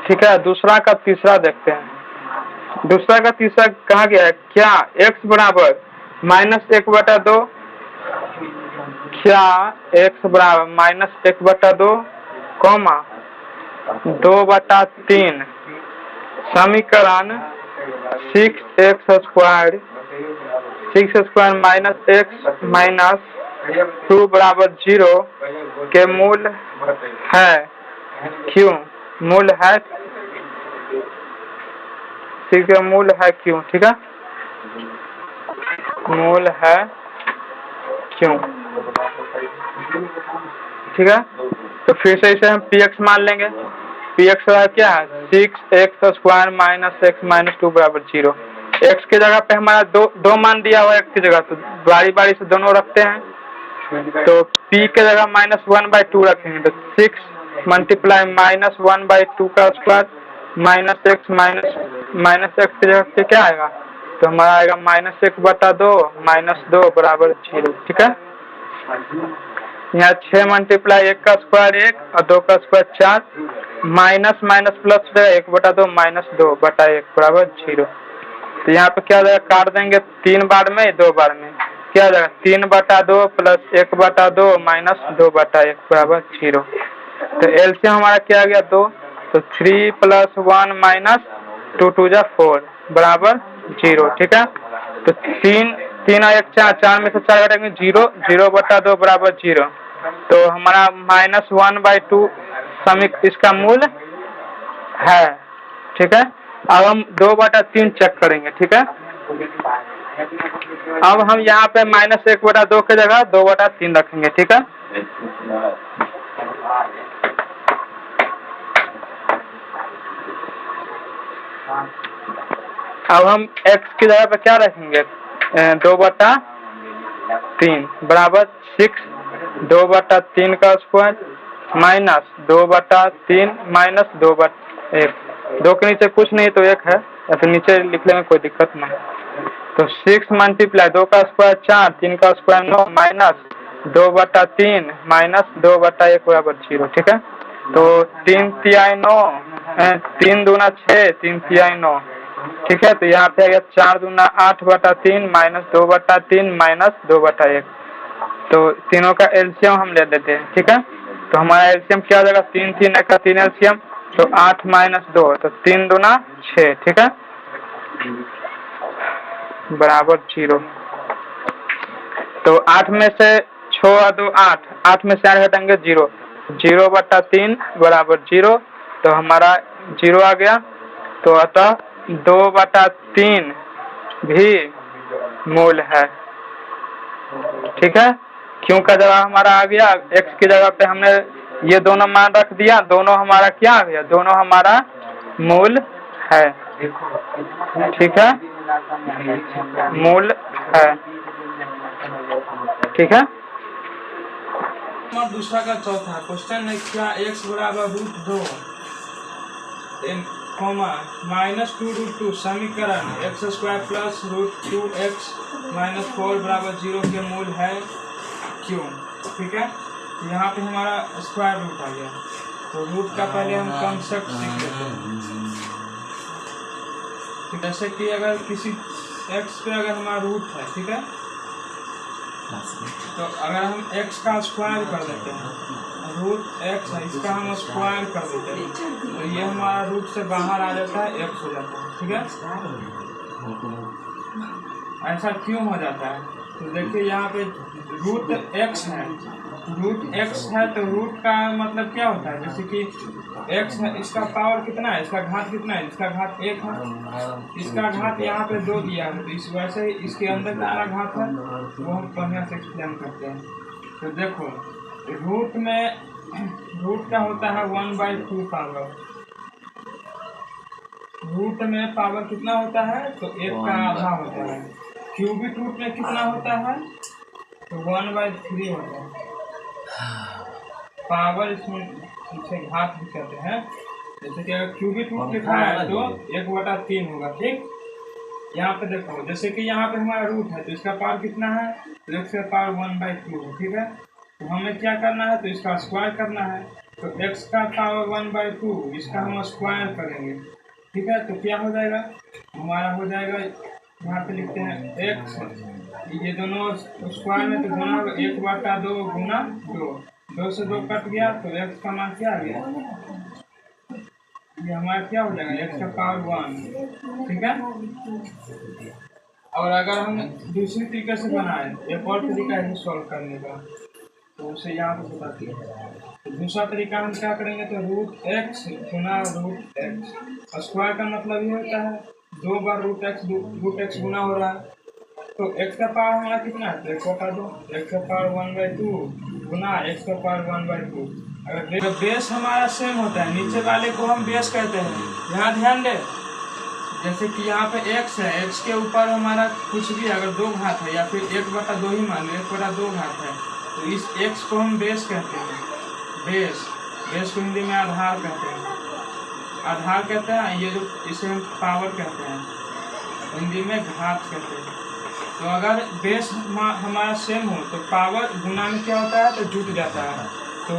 Speaker 1: ठीक है, दूसरा का तीसरा देखते हैं। दूसरा का तीसरा कहा गया है, क्या x बराबर -1/2, क्या x बराबर -1/2, 2/3 समीकरण 6x² माइनस x माइनस 2 बराबर 0 के मूल है क्यों, मूल है ठीक है, मूल है क्यों, ठीक है, मूल है क्यों, ठीक है। तो फिर से इसे हम px मान लेंगे। px क्या है, 6x² माइनस x माइनस 2 बराबर 0। x के जगह पे हमारा दो मान दिया हुआ है x की जगह, तो बारी बारी से दोनों रखते हैं। तो p के जगह -1/2 रखेंगे, तो 6 मल्टीप्लाई -1/2 का स्क्वायर माइनस x की जगह पे क्या आएगा, तो हमारा आएगा -1/2 -2 बराबर 0, ठीक है। यहाँ 6 मल्टीप्लाई 1 का स्क्वायर 1 और 2 का स्क्वायर 4 माइनस माइनस प्लस 1/2 -2/1 बराबर 0। तो यहाँ पे क्या हो जाएगा, काट देंगे 3 बार में 2 बार में, क्या आ जाएगा 3/2 प्लस 1/2 माइनस 2/1 बराबर 0। तो एलसीएम हमारा क्या आ गया 2, तो 3 + 1 माइनस 2 2 जा 4 बराबर 0। ठीक है, तो 3 और 1 4, 4 में से 4 घटाएंगे 0, 0/2 बराबर 0। तो हमारा -1/2 समीक इसका मूल है। ठीक है, अब हम 2/3 चेक करेंगे। ठीक है, अब हम यहाँ पे -1/2 की जगह 2/3 रखेंगे। ठीक है, अब हम x की जगह पे क्या रखेंगे 2/3 बराबर 6, 2/3 का स्क्वायर माइनस 2/3 माइनस 2/1, 2 के नीचे कुछ नहीं तो 1 है, या फिर नीचे लिखने में कोई दिक्कत नहीं। तो 6 मल्टीप्लाई 2 का स्क्वायर 4, 3 का स्क्वायर 9 माइनस 2/3 माइनस 2/1 बराबर 0। ठीक है, तो 3 तिहाई 9, 3 दूना 6, 3 तिहाई 9। ठीक है, तो यहाँ पे आ गया 4 दूना 8/3 माइनस 2/3 माइनस 2/1। तो तीनों का एलसीएम हम ले लेते हैं। ठीक है, तो हमारा एलसीएम क्या हो जाएगा 3 3 का 3 एलसीएम, तो 8 माइनस 2, तो 3 दूना 6। ठीक है, बराबर 0। तो 8 में से 6 और 2 8, 8 में से 8 घटाएंगे 0, 0/3 बराबर 0। तो हमारा 0 आ गया, तो अतः 2/3 भी मूल है। ठीक है, क्यों का जगह हमारा आ गया, x की जगह पे हमने ये दोनों मान रख दिया, दोनों हमारा क्या आ गया, दोनों हमारा मूल है। ठीक है, मूल है। ठीक है,
Speaker 2: दूसरा का चौथा क्वेश्चन है, क्या x बराबर √2 -2√2 समीकरण x² प्लस √2x -4 बराबर 0 के मूल है क्यों। ठीक है, तो यहाँ पे हमारा स्क्वायर रूट आ गया, तो रूट का पहले हम कॉन्सेप्ट सीख लेते हैं। जैसे कि अगर किसी x पे अगर हमारा रूट है, ठीक है, तो अगर हम x का स्क्वायर कर देते हैं, √x है इसका हम स्क्वायर कर देते हैं, तो ये हमारा रूट से बाहर आ जाता है, x हो जाता है। ठीक है, ऐसा क्यों हो जाता है, तो देखिए यहाँ पे √x है, √x है, तो रूट का मतलब क्या होता है, जैसे कि x है, इसका पावर कितना है, इसका घात कितना है, इसका घात 1 है, इसका घात यहाँ पे 2 दिया है, तो इस वैसे ही इसके अंदर कितना घात है वो हम बढ़िया से एक्सप्लेन करते हैं। तो देखो रूट का होता है 1/2 पावर, रूट में पावर कितना होता है, तो 1 का आधा होता है। क्यूबिक रूट में कितना होता है, तो 1/3 होता है। पावर इसमें पीछे घात भी कहते हैं, जैसे कि अगर क्यूबिक रूट लिखा है तो 1/3 होगा। ठीक, यहाँ पे देखो जैसे कि यहाँ पे हमारा रूट है, तो इसका पावर कितना है, तो x का पावर 1/2 है। ठीक है, तो हमें क्या करना है, तो इसका स्क्वायर करना है, तो x का पावर 1/2 इसका हम स्क्वायर करेंगे। ठीक है, तो क्या हो जाएगा, हमारा हो जाएगा, यहाँ पे लिखते हैं x, ये दोनों स्क्वायर में तो गुना 1/2 गुना 2, 2 से 2 कट गया, तो x का मान क्या आ गया, ये हमारा क्या हो जाएगा x का पावर 1। ठीक है, और अगर हम दूसरी तरीके से बनाए, एक और तरीका है सॉल्व करने का, तो उसे यहाँ पे बताते हैं। तो दूसरा तरीका हम क्या करेंगे, तो √x गुना √x, स्क्वायर का मतलब ये होता है 2 बार √x गुना हो रहा है, तो x का पावर हमारा कितना है, तो 1/2, x का पावर 1/2 गुना x का पावर 1/2। अगर बेस हमारा सेम होता है, नीचे वाले को हम बेस कहते हैं, यहाँ ध्यान दे, जैसे कि यहाँ पे x है, x के ऊपर हमारा कुछ भी अगर 2 घात है, या फिर 1/2 ही मान लो, 1/2 घात है, तो इस x को हम बेस कहते हैं। बेस को हिंदी में आधार कहते हैं, आधार कहते हैं, ये जो इसे हम पावर कहते हैं, हिंदी में घात कहते हैं। तो अगर बेस हमारा सेम हो तो पावर गुना में क्या होता है, तो जुट जाता है, तो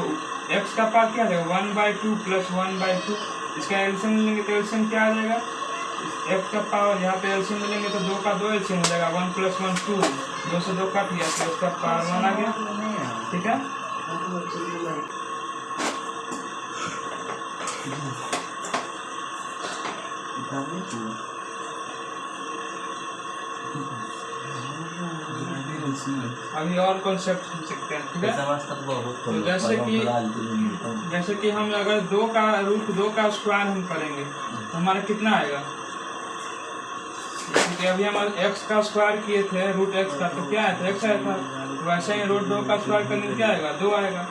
Speaker 2: x का पावर क्या है 1/2 प्लस 1/2, इसका एलसीएम लेंगे तो एलसीएम क्या आ जाएगा, एक्स का पावर यहाँ पे एलसीएम मिलेंगे तो 2 का 2 एलसीएम हो जाएगा, 1 + 1 2, 2 से 2 कट गया तो उसका पावर 1 आ गया। ठीक है, अभी और कॉन्सेप्ट सीख सकते हैं। ठीक है, तो जैसे कि हम अगर 2 का रूट 2 का स्क्वायर हम करेंगे तो हमारा कितना आएगा। जैसे कि अभी हम x का स्क्वायर किए थे रूट x का, तो क्या आया था, x आया था। तो वैसे ही रूट 2 का स्क्वायर करने में क्या आएगा, 2 आएगा।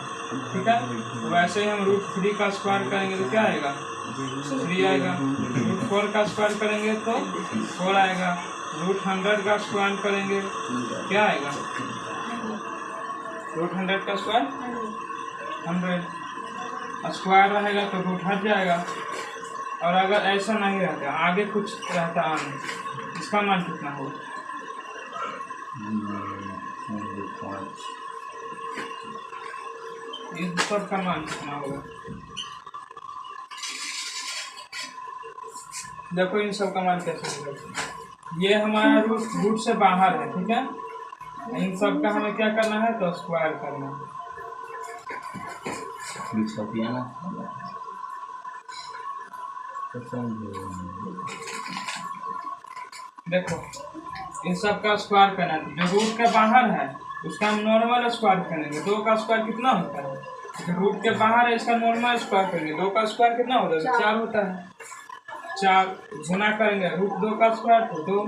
Speaker 2: ठीक है, तो वैसे ही हम रूट 3 का स्क्वायर करेंगे तो क्या आएगा, 3 आएगा। रूट 4 का स्क्वायर करेंगे तो 4 आएगा। रूट 100 का स्क्वायर करेंगे क्या आएगा, रूट 100 का स्क्वायर 100 स्क्वायर रहेगा तो रूट हट जाएगा। और अगर ऐसा नहीं रहता, आगे कुछ रहता आगे, इसका मान कितना होगा, इस सब का मान कितना होगा। देखो इन सब का मान कैसे होगा, ये हमारा रूट से बाहर है। ठीक है, इन सब का हमें क्या करना है, तो स्क्वायर करना है। देखो इन सब का स्क्वायर करना है, जो रूट के बाहर है उसका हम नॉर्मल स्क्वायर करेंगे। 2 का स्क्वायर कितना होता है, जो रूट के बाहर है इसका नॉर्मल स्क्वायर करेंगे। 2 का स्क्वायर कितना होता है, 4 होता है। 4 गुना करेंगे रूट 2 का स्क्वायर तो 2,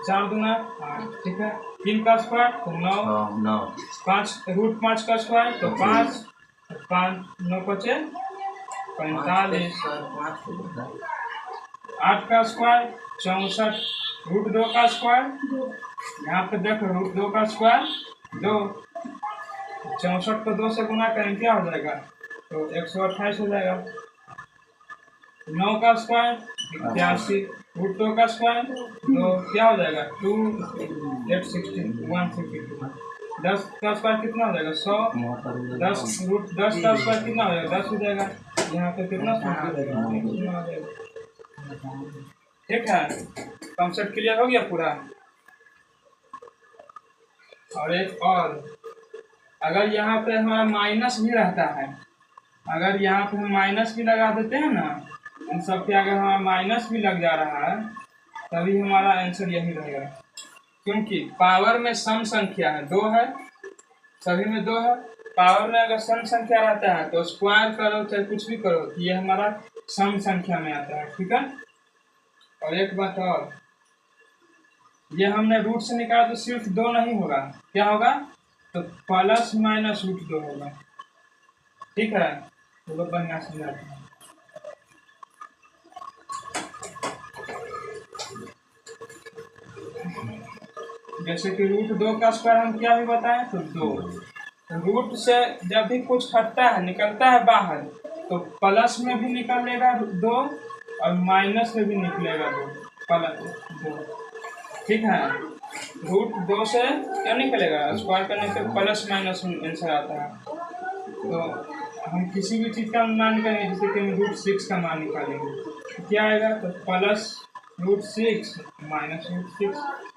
Speaker 2: 4 दूना 8। ठीक है, 3 का स्क्वायर तो 9, 5 रूट 5 का स्क्वायर तो 5, 5 9 बचे 45, 8 का स्क्वायर 64, रूट 2 का स्क्वायर, यहाँ पे देखो रूट 2 का स्क्वायर 2, 64 को 2 से गुना करें क्या हो जाएगा, तो 128 हो जाएगा। 9 का स्क्वायर 81, रूट 2 का स्क्वायर तो क्या हो जाएगा 2, 8 16 162। 10 का स्क्वायर कितना हो जाएगा 100, 10 रूट 10 का स्क्वायर कितना हो जाएगा 10 हो जाएगा। यहाँ पे कितना हो जाएगा। ठीक है, कॉन्सेप्ट क्लियर हो गया पूरा। और एक और, अगर यहाँ पे हमारा माइनस भी रहता है, अगर यहाँ पे हम माइनस भी लगा देते हैं ना, इन सब के अगर हमारा माइनस भी लग जा रहा है तभी हमारा आंसर यही रहेगा, क्योंकि पावर में सम संख्या है 2 है, सभी में 2 है। पावर में अगर सम संख्या रहता है तो स्क्वायर करो चाहे कुछ भी करो, ये हमारा सम संख्या में आता है। ठीक है, और एक बात और, ये हमने रूट से निकाला तो सिर्फ 2 नहीं होगा, क्या होगा, तो प्लस माइनस रूट 2 होगा। ठीक है, तो बढ़िया समझाते हैं। जैसे कि रूट 2 का स्क्वायर हम क्या भी बताएं तो 2, रूट से जब भी कुछ हटता है निकलता है बाहर तो प्लस में भी निकलेगा 2 और माइनस में भी निकलेगा 2 प्लस 2। ठीक है, रूट 2 से क्या निकलेगा, स्क्वायर करने से प्लस माइनस आंसर आता है। तो हम किसी भी चीज़ का मान करेंगे, जैसे कि हम रूट 6 का मान निकालेंगे तो क्या आएगा, तो plus root 6 minus root 6,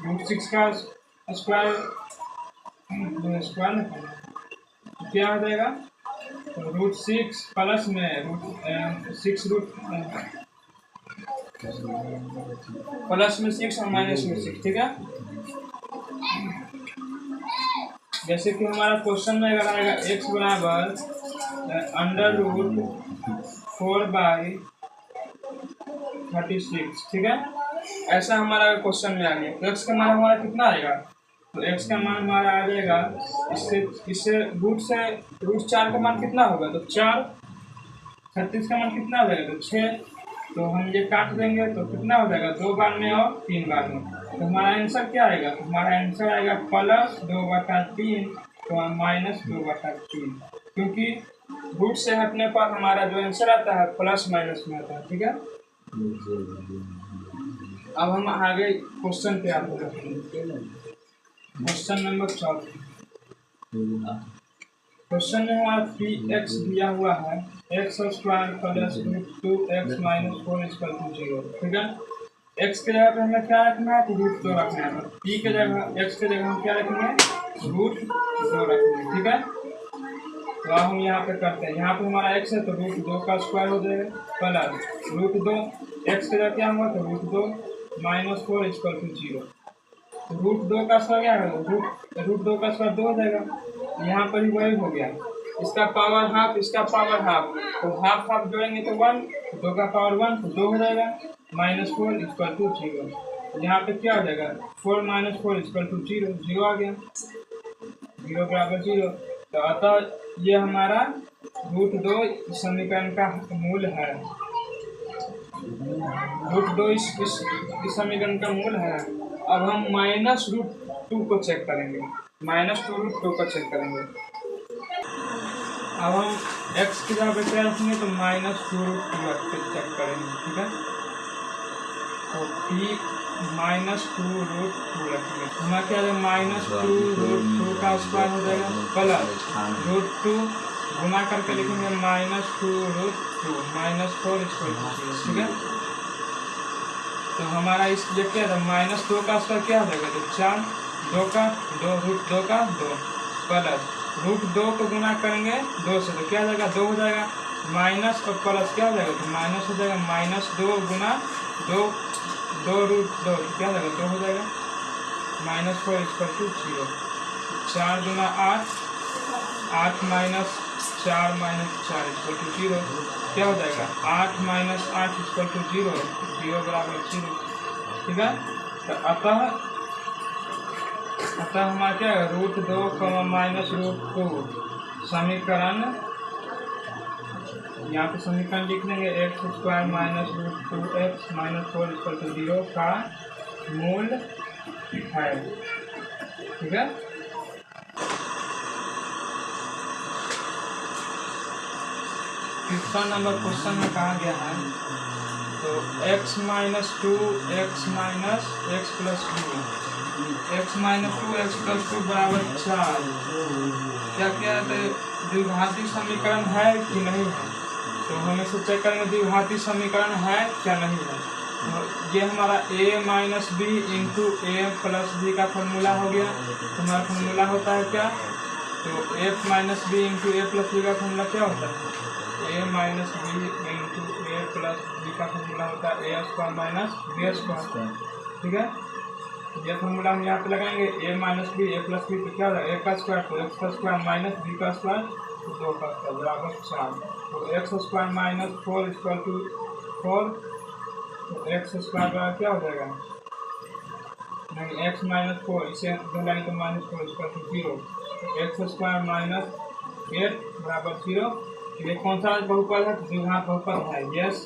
Speaker 2: root 6 का स्क्वायर स्क्वायर तो क्या हो जाएगा, तो रूट 6 प्लस में रूट 6 रूट प्लस में 6 और माइनस में 6। ठीक है, जैसे कि हमारा क्वेश्चन में अगर आएगा x बराबर अंडर रूट 4/36। ठीक है, ऐसा हमारा क्वेश्चन में आ गया तो x का मान हमारा कितना आएगा, तो x का मान हमारा आ जाएगा, इससे रूट 4 का मान कितना होगा, तो 4, 36 का मान कितना हो जाएगा, तो 6। तो हम ये काट देंगे तो कितना हो जाएगा, 2 बार में और 3 बार में। तो हमारा आंसर क्या आएगा, तो हमारा आंसर आएगा प्लस 2/3 तो माइनस 2/3, क्योंकि रूट से हटने पर हमारा जो आंसर आता है प्लस माइनस में आता है। ठीक है, अब हम आगे क्वेश्चन पे आते हैं। क्वेश्चन नंबर 4, क्वेश्चन में हमारा 3x दिया हुआ है, x² प्लस 2x माइनस 4 = 0। ठीक है, x के जगह पे हमें क्या रखना है, तो √2 रखना है। p के जगह x के जगह हम क्या रखेंगे, √2 रखेंगे, ठीक है। तो अब हम यहाँ पे करते हैं, यहाँ पे हमारा x है तो √2 का स्क्वायर हो जाएगा प्लस √2 x के जगह क्या हुआ, तो √2 - 4 = 0। तो √2 का स्क्वायर क्या है, √2 का स्क्वायर 2 हो जाएगा। यहाँ पर ही वही हो गया, इसका पावर हाफ, इसका पावर हाफ, तो हाफ हाफ जोड़ेंगे तो 1, 2 का पावर 1 तो 2 हो जाएगा, -4 = 0। यहाँ पे क्या हो जाएगा, 4 - 4 = 0, 0 आ गया, 0 बराबर 0। तो अतः ये हमारा √2 समीकरण का मूल है, √2 इस समीकरण का मूल है। अब हम -√2 को चेक करेंगे, -2√2 को चेक करेंगे। अब हम x की जगह पे क्या रखेंगे, तो -2√2 चेक करेंगे, ठीक है। तो p -2√2 रखेंगे, हमारा क्या है, -2√2 का स्क्वायर हो जाएगा प्लस √2 गुना करके लिखेंगे -2√2 -4 = 0, ठीक है। तो हमारा इस ये क्या था, -2 का स्क्वायर क्या हो जाएगा, तो 4, 2 का 2, √2 का 2 प्लस √2 को गुना करेंगे 2 से तो क्या हो जाएगा, 2 हो जाएगा, माइनस और प्लस क्या हो जाएगा, तो माइनस हो जाएगा, -2 गुना 2 √2 क्या हो जाएगा, 2 हो जाएगा, -4 = 0। 4 गुना 8, 8 - 4 - 4 = 0, क्या हो जाएगा, 8 - 8 = 0, 0 बराबर 0, ठीक है। तो अतः हमारा क्या है, √2, -√2 समीकरण, यहाँ पे समीकरण लिख लेंगे, x² - √2x - 4 = 0 का मूल है, ठीक है। क्वेश्चन में कहा गया है, तो x - 2 x - x + 2 x - 2 x + 2 बराबर 4, क्या क्या है, द्विघाती समीकरण है कि नहीं है। तो हम इसे चेक करेंगे द्विघाती समीकरण है क्या नहीं है। तो ये हमारा a - b × a + b का फॉर्मूला हो गया। तो हमारा फॉर्मूला होता है क्या, तो a - b × a + b का फॉर्मूला क्या होता है, a - b × a + b का फॉर्मूला होता है a² - b², ठीक है। ये फॉर्मूला हम यहाँ पे लगाएंगे, a - b a + b तो क्या होगा, a का स्क्वायर तो x का स्क्वायर - b का स्क्वायर तो 2 का स्क्वायर बराबर 4। तो x² - 4 = 4, तो x² बराबर क्या हो जाएगा, नहीं x - 4 इसे लगाएंगे तो -4 = 0, तो x² - 8 बराबर 0। ये कौन सा बहुपद है, द्विघात बहुपद है, यस।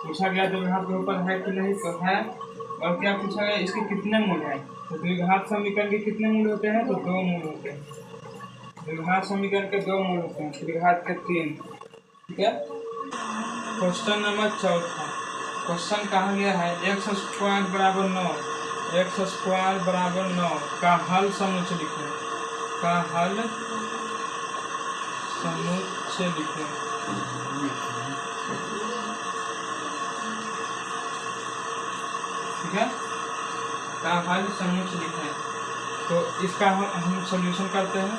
Speaker 2: पूछा गया द्विघात बहुपद है कि नहीं, तो है। और क्या पूछा गया, इसके कितने मूल हैं, तो द्विघात समीकरण के कितने मूल होते हैं, तो 2 मूल होते हैं। द्विघात समीकरण के 2 मूल होते हैं, त्रिघात के 3, ठीक है। क्वेश्चन नंबर 4, क्वेश्चन कहा गया है x² = 9, x² = 9 का हल समुच्चय लिखें, का हल समुच्चय लिखें। ठीक है, का हल समुच्चय लिखें। तो इसका हम सॉल्यूशन करते हैं,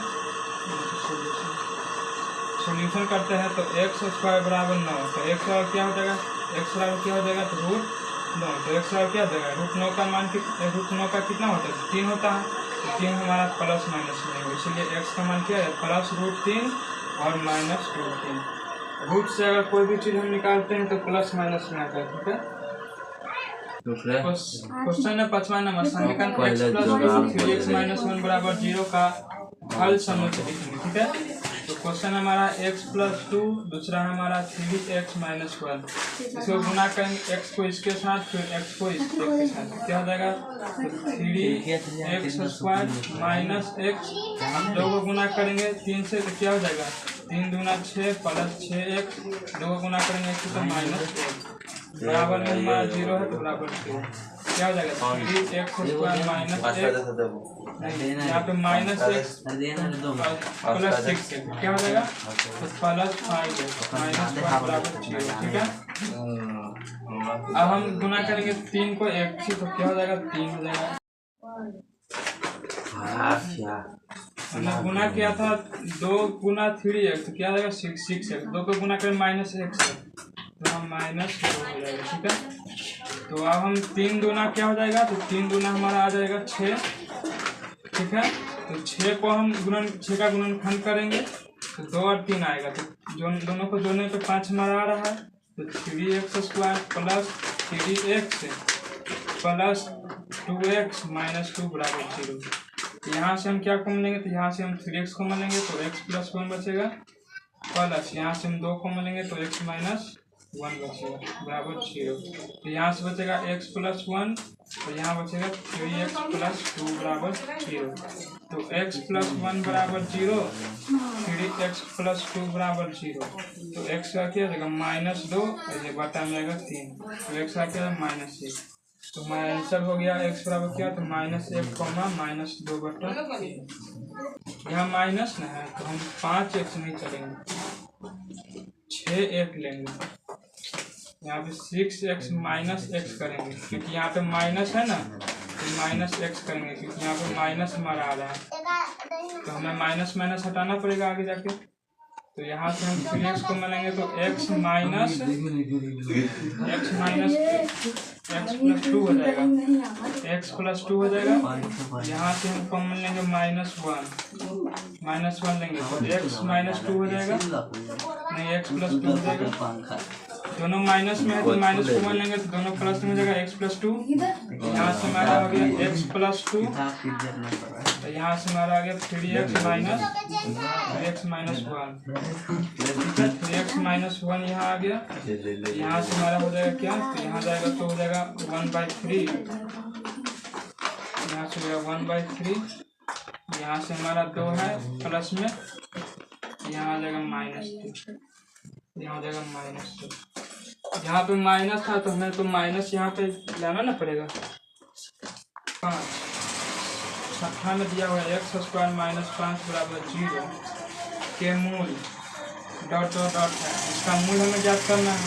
Speaker 2: सॉल्यूशन करते हैं। तो x² = 9, तो x क्या हो जाएगा, x बराबर क्या हो जाएगा, तो √9, तो x बराबर क्या हो जाएगा, √9 का मान √9 का कितना होता है, 3 होता है। तो 3 हमारा प्लस माइनस में है, इसलिए x का मान क्या है, +√3 और -√3। रूट से अगर कोई भी चीज़ हम निकालते हैं तो प्लस माइनस में आता है, ठीक है। क्वेश्चन है 5वां नंबर, समीकरण x + 3x - 1 = 0 का हल समुच्चय लिखेंगे, ठीक है। तो क्वेश्चन हमारा x + 2, दूसरा हमारा 3x - 1, इसको गुना करेंगे x को इसके साथ, फिर x को इसके साथ, क्या हो जाएगा, तो 3x² - x, दो को गुना करेंगे 3 से तो क्या हो जाएगा, 3 दूना 6 प्लस 6x, 2 को गुना करेंगे 1 तो -1 बराबर में हमारा 0 है, तो बराबर 0। क्या हो जाएगा 3x स्क्वायर माइनस यहाँ पे माइनस एक्स प्लस 6 क्या हो जाएगा तो प्लस 5x माइनस 1 बराबर 0। ठीक है, अब हम गुना करेंगे 3 को 1 से तो क्या हो जाएगा 3 हो जाएगा। हमने गुना किया था 2 गुना 3x तो क्या हो जाएगा 6x। 2 को गुना करें माइनस x तो हम माइनस 2 हो जाएगा। ठीक है, तो अब हम 3 दूना क्या हो जाएगा तो 3 दूना हमारा आ जाएगा 6। ठीक है, तो 6 को हम 6 का गुणनखंड करेंगे तो 2 और 3 आएगा तो दोनों को जोड़ने पे 5 हमारा आ रहा है तो 3x square plus 3x plus 2x minus 2 बराबर 0। यहाँ से हम क्या कॉमन लेंगे तो यहाँ से हम 3x कॉमन लेंगे तो x प्लस 1 बचेगा प्लस यहाँ से हम 2 कॉमन लेंगे तो x माइनस 1 बचेगा बराबर 0। तो यहाँ से बचेगा x प्लस 1 और यहाँ बचेगा 3x प्लस 2 बराबर 0। तो x प्लस 1 बराबर 0 3x प्लस 2 बराबर 0 तो x का क्या जाएगा माइनस 2 और ये बटा में आएगा 3 तो x का क्या माइनस 1। तो हमारा आंसर हो गया x बराबर क्या तो माइनस 1 माइनस 2 बटा 3। यहाँ माइनस ना है तो हम 5x नहीं चलेंगे 6x लेंगे। यहाँ पे 6x माइनस x करेंगे क्योंकि यहाँ पे माइनस है ना तो माइनस x करेंगे क्योंकि यहाँ पे माइनस हमारा आ रहा है तो हमें माइनस माइनस हटाना पड़ेगा आगे जाके। तो यहाँ से हम 3x को मिलेंगे तो x माइनस x प्लस 2 हो जाएगा x प्लस 2 हो जाएगा। यहाँ से हम कॉमन लेंगे माइनस 1 लेंगे तो x माइनस 2 हो जाएगा नहीं x प्लस 2 हो जाएगा। दोनों माइनस में है तो माइनस कॉमन लेंगे तो दोनों प्लस में हो जाएगा x प्लस 2। यहाँ से हमारा हो गया x प्लस 2 तो यहाँ से हमारा आ गया 3x माइनस 1 3x माइनस 1 यहाँ आ गया। यहाँ से हमारा हो जाएगा क्या तो यहाँ जाएगा तो हो जाएगा 1/3 यहाँ से हो जाएगा 1/3 यहाँ से हमारा 2 है प्लस में यहाँ आ जाएगा माइनस 2 यहाँ हो जाएगा माइनस 2। यहाँ पे माइनस था तो हमें तो माइनस यहाँ पे लाना ना पड़ेगा 5 छठा में दिया हुआ है x स्क्वायर माइनस 5 बराबर 0 के मूल डॉट डॉट डॉट है इसका मूल हमें ज्ञात करना है।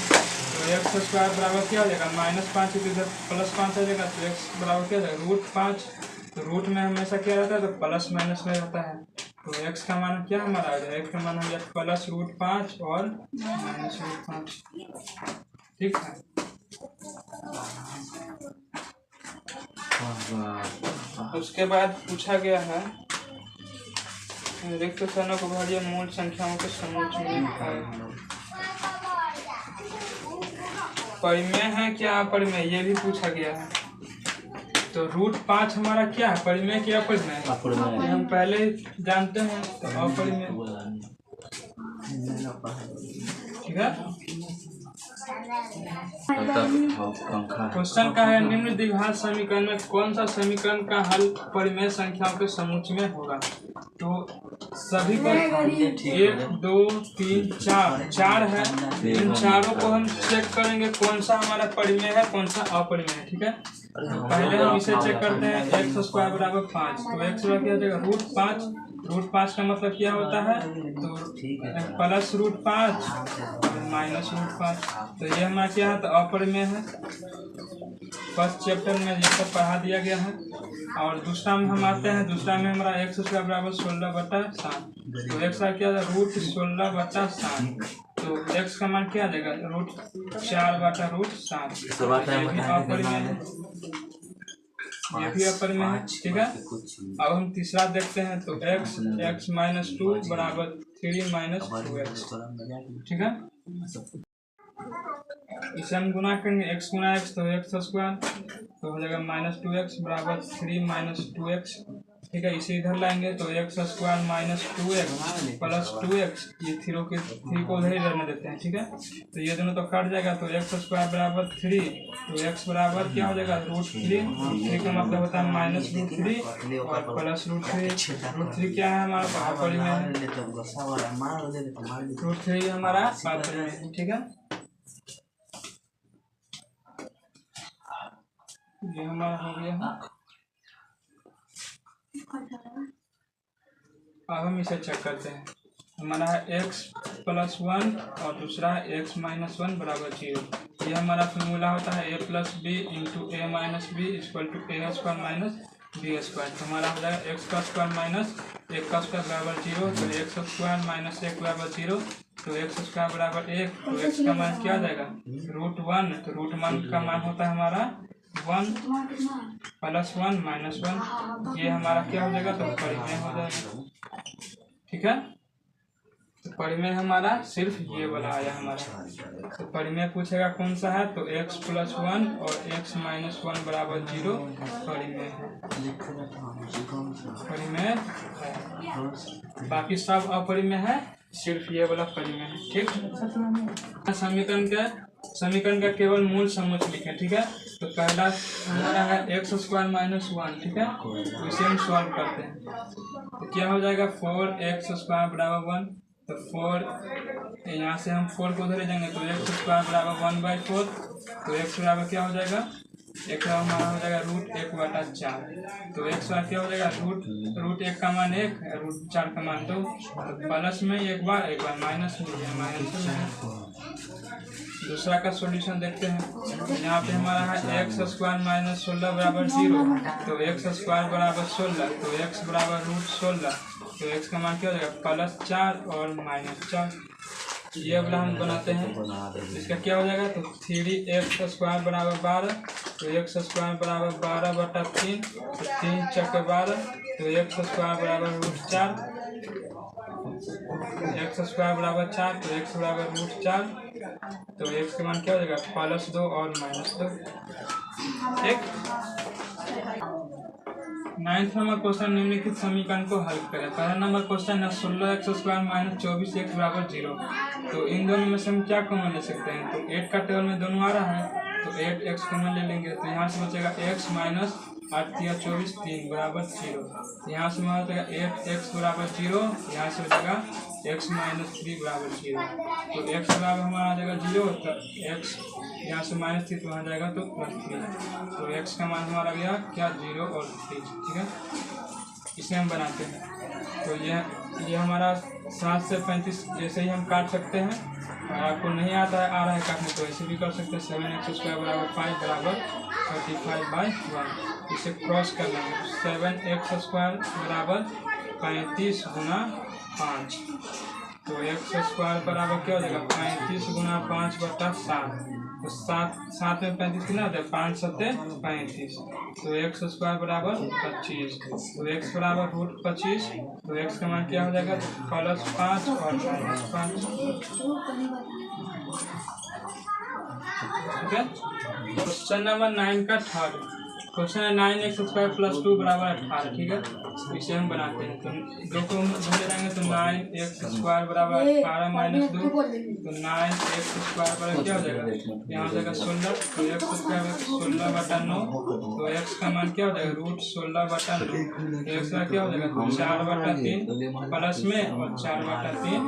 Speaker 2: तो x स्क्वायर बराबर क्या हो जाएगा -5 इधर प्लस 5 आ जाएगा तो x बराबर क्या हो जाएगा √5। तो रूट में हमेशा क्या रहता है तो प्लस माइनस में रहता है तो x का मान क्या हमारा आ जाएगा x का मान हो जाएगा प्लस √5 और माइनस √5। ठीक है, उसके बाद पूछा गया है रिक्त स्थानों को भरिए मूल संख्याओं के समूह में परिमेय है क्या अपरिमेय ये भी पूछा गया है। तो √5 हमारा क्या है परिमेय क्या अपरिमेय ये हम पहले जानते हैं तो अपरिमेय। ठीक है, क्वेश्चन का है निम्न द्विघात समीकरण में कौन सा समीकरण का हल परिमेय संख्याओं के समूह में होगा। तो सभी पर 1 2 3 4 है इन चारों को हम चेक करेंगे कौन सा हमारा परिमेय है कौन सा अपरिमेय है। ठीक है, पहले हम इसे चेक करते हैं x स्क्वायर बराबर 5 तो x बराबर क्या हो जाएगा √5 का मतलब क्या होता है तो प्लस √5 माइनस √5 तो ये हमारा क्या है तो अपरिमेय है। फर्स्ट चैप्टर में ये सब पढ़ा दिया गया है। और दूसरा में हम आते हैं दूसरा में हमारा x स्क्वायर बराबर 16/7 तो x का क्या है √16/7 तो x का मान क्या आ जाएगा √4/7 ये भी अपरिमेय है। ठीक है, अब हम तीसरा देखते हैं तो x माइनस 2 बराबर 3 माइनस 2x। ठीक है, इसे हम गुना करेंगे x गुना x तो x स्क्वायर तो हो जाएगा -2x बराबर 3 माइनस 2x। ठीक है, इसे इधर लाएंगे तो x square minus 2x plus 2x ये 3 को उधर ही रहने देते हैं। ठीक है, तो ये दोनों तो कट जाएगा तो x स्क्वायर बराबर 3 तो x बराबर क्या हो जाएगा √3 का मतलब होता है -√3 और प्लस √3 क्या है हमारा अपरिमेय है √3 हमारा अपरिमेय है। ठीक है, ये हमारा हो गया है। अब हम इसे चेक करते हैं। हमारा है x+1 और दूसरा है x-1 बराबर 0। ये हमारा फॉर्मूला होता है a+b into a minus b equal to a square minus b square. तो हमारा हो जाएगा x का स्क्वायर माइनस 1 का स्क्वायर बराबर 0, तो x स्क्वायर माइनस 1 बराबर 0, तो x स्क्वायर बराबर 1, तो x का मान क्या आ जाएगा √1, तो √1 का मान होता है हमारा 1 + 1 - 1। ये हमारा क्या हो जाएगा, तो परिमेय हो जाएगा। ठीक है, तो परिमेय हमारा सिर्फ ये वाला आया हमारा। तो परिमेय पूछेगा कौन सा है, तो x+1 और x-1 बराबर 0 परिमेय है, परिमेय है। बाकी सब अपरिमेय है, सिर्फ ये वाला परिमेय है। ठीक, समीकरण का केवल मूल समुच्चय लिखें। ठीक है, तो पहला हमारा है x² - 1। ठीक है, तो इसे हम सॉल्व करते हैं। तो क्या हो जाएगा 4x² बराबर 1, तो 4 यहाँ से हम 4 को उधर ले जाएंगे, तो x² बराबर 1/4, तो x बराबर क्या हो जाएगा, x हमारा हो जाएगा √1/4, तो x क्या हो जाएगा √1 का मान 1, √4 का मान 2, तो प्लस में एक बार माइनस में माइनस। दूसरा का सॉल्यूशन देखते हैं। यहाँ पे हमारा है x² - 16 बराबर 0, तो x² बराबर 16, तो x बराबर √16, तो x का मान क्या हो जाएगा +4 और -4। ये वाला हम बनाते हैं, इसका क्या हो जाएगा, तो 3x² बराबर 12, तो x² बराबर 12/3, तो 3 × 12, तो x² बराबर √4, x² बराबर 4, तो x बराबर √4, तो x का मान क्या हो जाएगा +2 और -2। ठीक, 9th नंबर क्वेश्चन, निम्नलिखित समीकरण को हल करें। पहला नंबर क्वेश्चन है 16x² - 24x बराबर 0। तो इन दोनों में से हम क्या कॉमन ले सकते हैं, तो 8 का टेबल में दोनों आ रहा है, तो 8x कॉमन ले लेंगे, तो यहाँ से बचेगा x माइनस 8 या 24 3 बराबर 0। यहाँ से हमारा बचेगा 8x बराबर 0, यहाँ से बचेगा x माइनस 3 बराबर 0। तो x बराबर हमारा आ जाएगा 0, तो x यहाँ से -3 तो वहाँ जाएगा तो +3, तो x का मान हमारा गया क्या 0 और 3। ठीक है, इसे हम बनाते हैं। तो ये हमारा 7 से 35 जैसे ही हम काट सकते हैं, और आपको नहीं आता है आ रहा है काटने, तो ऐसे भी कर सकते हैं। 7x² बराबर 5 बराबर 35/1। इसे क्रॉस कर लेंगे, 7x² बराबर 35 × 5, तो x² बराबर क्या हो जाएगा 35 × 5/7, तो 7 में 35 कितना होता है 5 × 7 = 35, तो x² बराबर 25, तो x बराबर √25, तो x का मान क्या हो जाएगा +5 और -5। ठीक है, क्वेश्चन नंबर 9 का थर्ड क्वेश्चन है 9x² + 2 बराबर 18। ठीक है, इसे हम बनाते हैं। तो दो को ले जाएंगे, तो 9x² बराबर 18 - 2, तो 9x² बराबर क्या हो जाएगा, यहाँ हो जाएगा 16, तो x² 16/9, तो x का मान क्या हो जाएगा √16/9, तो x का क्या हो जाएगा 4/3 प्लस में और 4/3,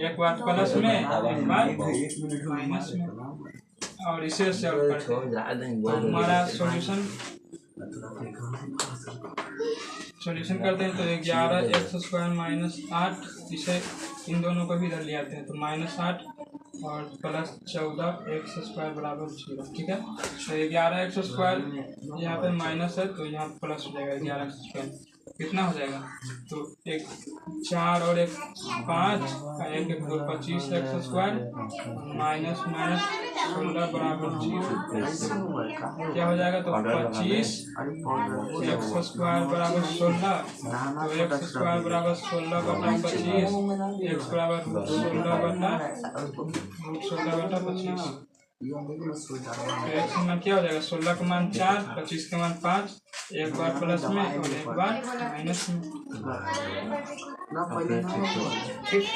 Speaker 2: एक बार प्लस में एक बार माइनस में, और इसे सॉल्व करते हैं। तो हमारा सॉल्यूशन करते हैं, तो 11x² - 8, इसे इन दोनों को भी इधर ले आते हैं, तो -8 और +14x² बराबर 0। ठीक है, तो 11x² यहाँ पे माइनस है, तो यहाँ प्लस हो जाएगा 11x², कितना हो जाएगा, तो 1 4 और 1 5, 1 2 25x² माइनस 16 बराबर 0, क्या हो जाएगा, तो 25 x² बराबर 16, तो x² बराबर 16/25, x बराबर √16/25, तो x का मान क्या हो जाएगा 16 का मान 4, 25 का मान 5, एक बार प्लस में और एक बार माइनस में। ठीक।